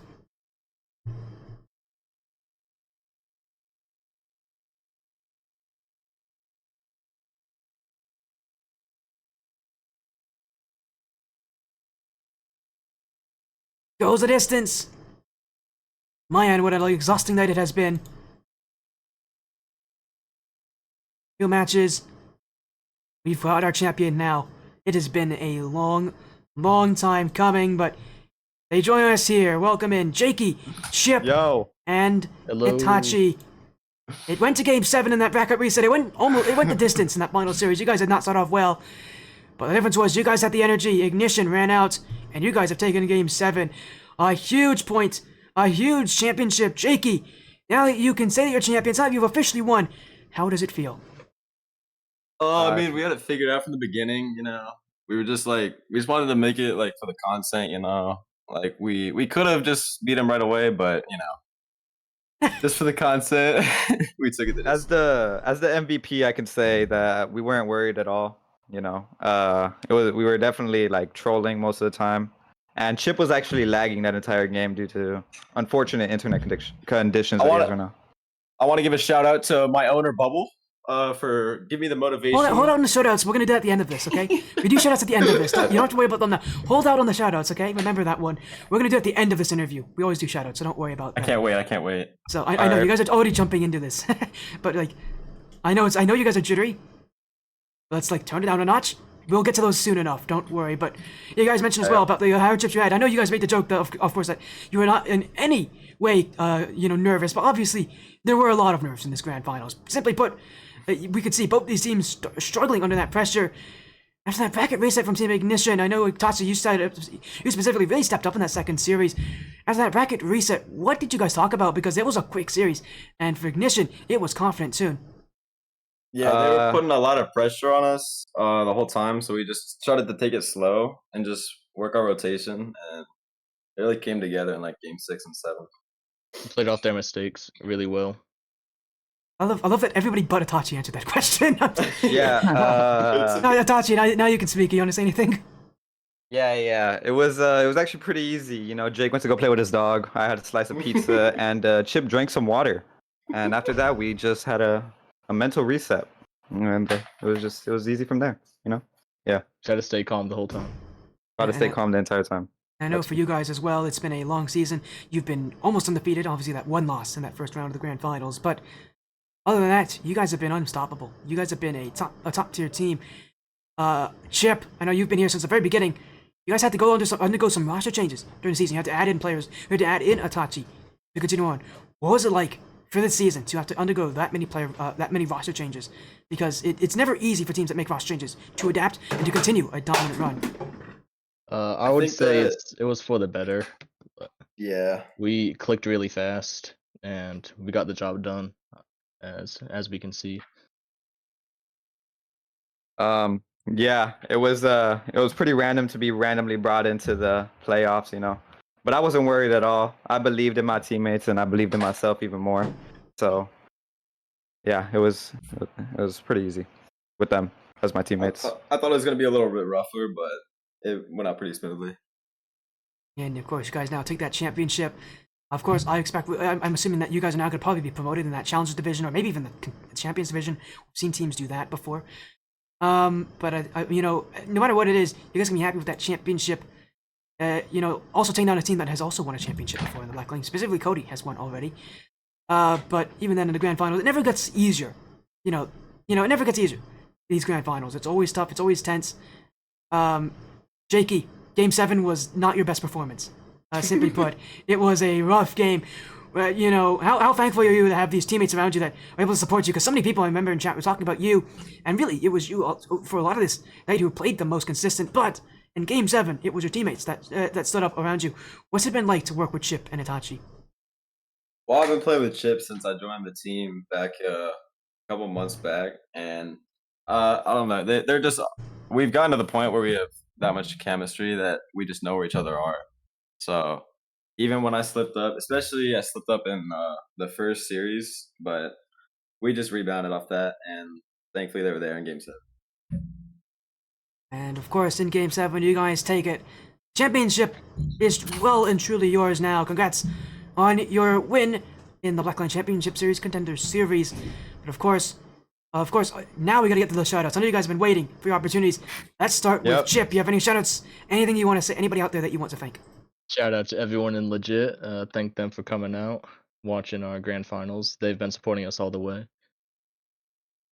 Goes the distance. Man, what an exhausting night it has been. Two matches. We've got our champion now. It has been a long, long time coming, but they join us here. Welcome in Jakey, Chip, and Hello. Itachi. It went to Game 7 in that bracket reset. It went the distance in that final series. You guys did not start off well. But the difference was you guys had the energy, Ignition ran out, and you guys have taken Game 7. A huge point, a huge championship. Jakey, now that you can say that you're champions, now you've officially won. How does it feel? I mean, we had it figured out from the beginning, you know. We were just like, we just wanted to make it like for the content, you know. Like we could have just beat him right away, but you know, just for the content, we took it. As the MVP, I can say that we weren't worried at all. You know, we were definitely like trolling most of the time, and Chip was actually lagging that entire game due to unfortunate internet conditions that he has right now. I want to give a shout out to my owner Bubble. For giving me the motivation. Hold out on the shoutouts. We're gonna do that at the end of this, okay? We do shoutouts at the end of this. You don't have to worry about them now. Hold out on the shoutouts, okay? Remember that one. We're gonna do it at the end of this interview. We always do shoutouts, so don't worry about that. I can't wait. So I know you guys are already jumping into this, but like, I know you guys are jittery. Let's like turn it down a notch. We'll get to those soon enough. Don't worry. But you guys mentioned as well about the hardships you had. I know you guys made the joke, that, of course, that you were not in any way, nervous. But obviously, there were a lot of nerves in this grand finals. Simply put, we could see both these teams struggling under that pressure. After that bracket reset from Team Ignition, I know Tatsu, you specifically really stepped up in that second series. After that bracket reset, what did you guys talk about? Because it was a quick series, and for Ignition, it was confident soon. Yeah, they were putting a lot of pressure on us the whole time, so we just started to take it slow and just work our rotation, and it really came together in like Game 6 and 7. Played off their mistakes really well. I love that everybody but Itachi answered that question. Yeah. No, Itachi, now you can speak. You want to say anything? Yeah. It was actually pretty easy. You know, Jake went to go play with his dog. I had a slice of pizza, and Chip drank some water. And after that, we just had a mental reset, and it was easy from there. You know. Yeah. Try to stay calm the whole time. Try to stay calm the entire time. I know for you guys as well, it's been a long season. You've been almost undefeated. Obviously, that one loss in that first round of the grand finals, but other than that, you guys have been unstoppable. You guys have been a top tier team. Chip, I know you've been here since the very beginning. You guys had to undergo some roster changes during the season. You had to add in players. You had to add in Itachi to continue on. What was it like for this season to have to undergo that many roster changes? Because it's never easy for teams that make roster changes to adapt and to continue a dominant run. I would say it was for the better. Yeah. We clicked really fast, and we got the job done, as we can see. Yeah, it was pretty random to be randomly brought into the playoffs, you know. But I wasn't worried at all. I believed in my teammates, and I believed in myself even more. So, yeah, it was pretty easy with them as my teammates. I thought it was gonna be a little bit rougher, but it went out pretty smoothly. And of course, you guys now take that championship. Of course, I'm assuming that you guys are now going to probably be promoted in that Challengers division, or maybe even the Champions division. We've seen teams do that before. But no matter what it is, you guys can be happy with that championship. Also taking down a team that has also won a championship before in the Black Lane. Specifically, Cody has won already. But even then, in the grand final, it never gets easier. You know, you know, it never gets easier. These grand finals, it's always tough. It's always tense. Jakey, Game 7 was not your best performance. Simply put, it was a rough game. You know, how thankful are you to have these teammates around you that are able to support you? Because so many people I remember in chat were talking about you, and really, it was you for a lot of this night who played the most consistent. But in Game 7, it was your teammates that stood up around you. What's it been like to work with Chip and Itachi? Well, I've been playing with Chip since I joined the team back a couple months back, and I don't know. They're just we've gotten to the point where we have that much chemistry that we just know where each other are. So even when I slipped up, especially I slipped up in the first series, but we just rebounded off that, and thankfully they were there in Game 7. And of course, in Game 7, you guys take it. Championship is well and truly yours now. Congrats on your win in the Blackline Championship Series Contenders Series. But of course, now we gotta get to the shoutouts. I know you guys have been waiting for your opportunities. Let's start with Chip. You have any shoutouts? Anything you want to say? Anybody out there that you want to thank? Shout out to everyone in LeJit. Thank them for coming out, watching our grand finals. They've been supporting us all the way.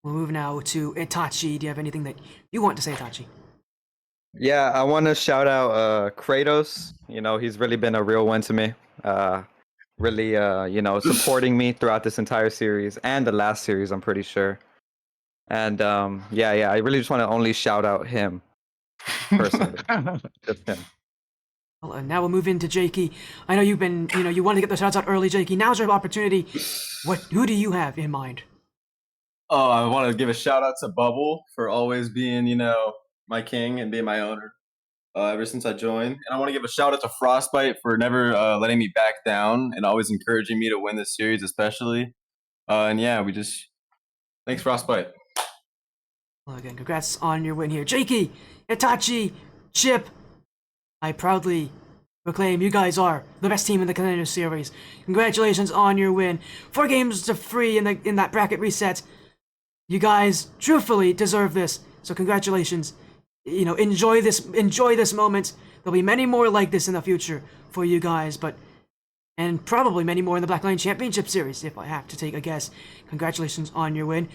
We'll move now to Itachi. Do you have anything that you want to say, Itachi? Yeah, I want to shout out Kratos. You know, he's really been a real one to me. Really, you know, supporting me throughout this entire series and the last series, I'm pretty sure. And yeah, I really just want to only shout out him personally. Just him. Well, now we'll move into Jakey. I know you wanted to get the shoutouts out early, Jakey. Now's your opportunity. Who do you have in mind? Oh, I want to give a shout out to Bubble for always being, you know, my king and being my owner ever since I joined. And I want to give a shout out to Frostbite for never letting me back down and always encouraging me to win this series, especially. And yeah, thanks, Frostbite. Well, again, congrats on your win here. Jakey, Itachi, Chip, I proudly proclaim you guys are the best team in the Contenders series. Congratulations on your win. 4 games to 3 in that bracket reset. You guys truthfully deserve this. So congratulations. You know, enjoy this moment. There'll be many more like this in the future for you guys, and probably many more in the Blackline Championship Series, if I have to take a guess. Congratulations on your win.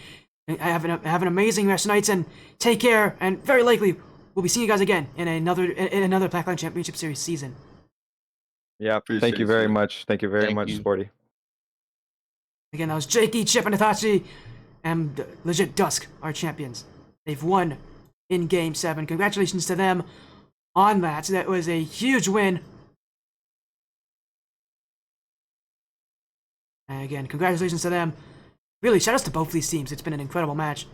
Have an amazing rest of nights, and take care, and very likely we'll be seeing you guys again in another Blackline Championship Series season. Yeah, thank you very much. Thank you very much, Sporty. Again, that was Jakey, Chip, and Itachi, and LeJit Dusk, our champions. They've won in Game 7. Congratulations to them on that. That was a huge win. And again, congratulations to them. Really, shout outs to both these teams. It's been an incredible match.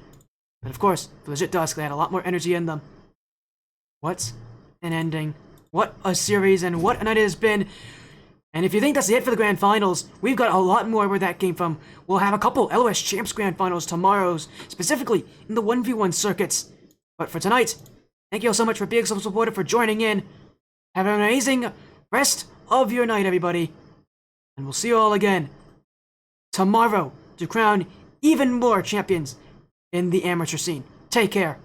And of course, for LeJit Dusk, they had a lot more energy in them. What an ending. What a series, and what a night it has been. And if you think that's it for the Grand Finals, we've got a lot more where that came from. We'll have a couple LOS Champs Grand Finals tomorrow, specifically in the 1v1 circuits. But for tonight, thank you all so much for being so supportive, for joining in. Have an amazing rest of your night, everybody. And we'll see you all again tomorrow to crown even more champions in the amateur scene. Take care.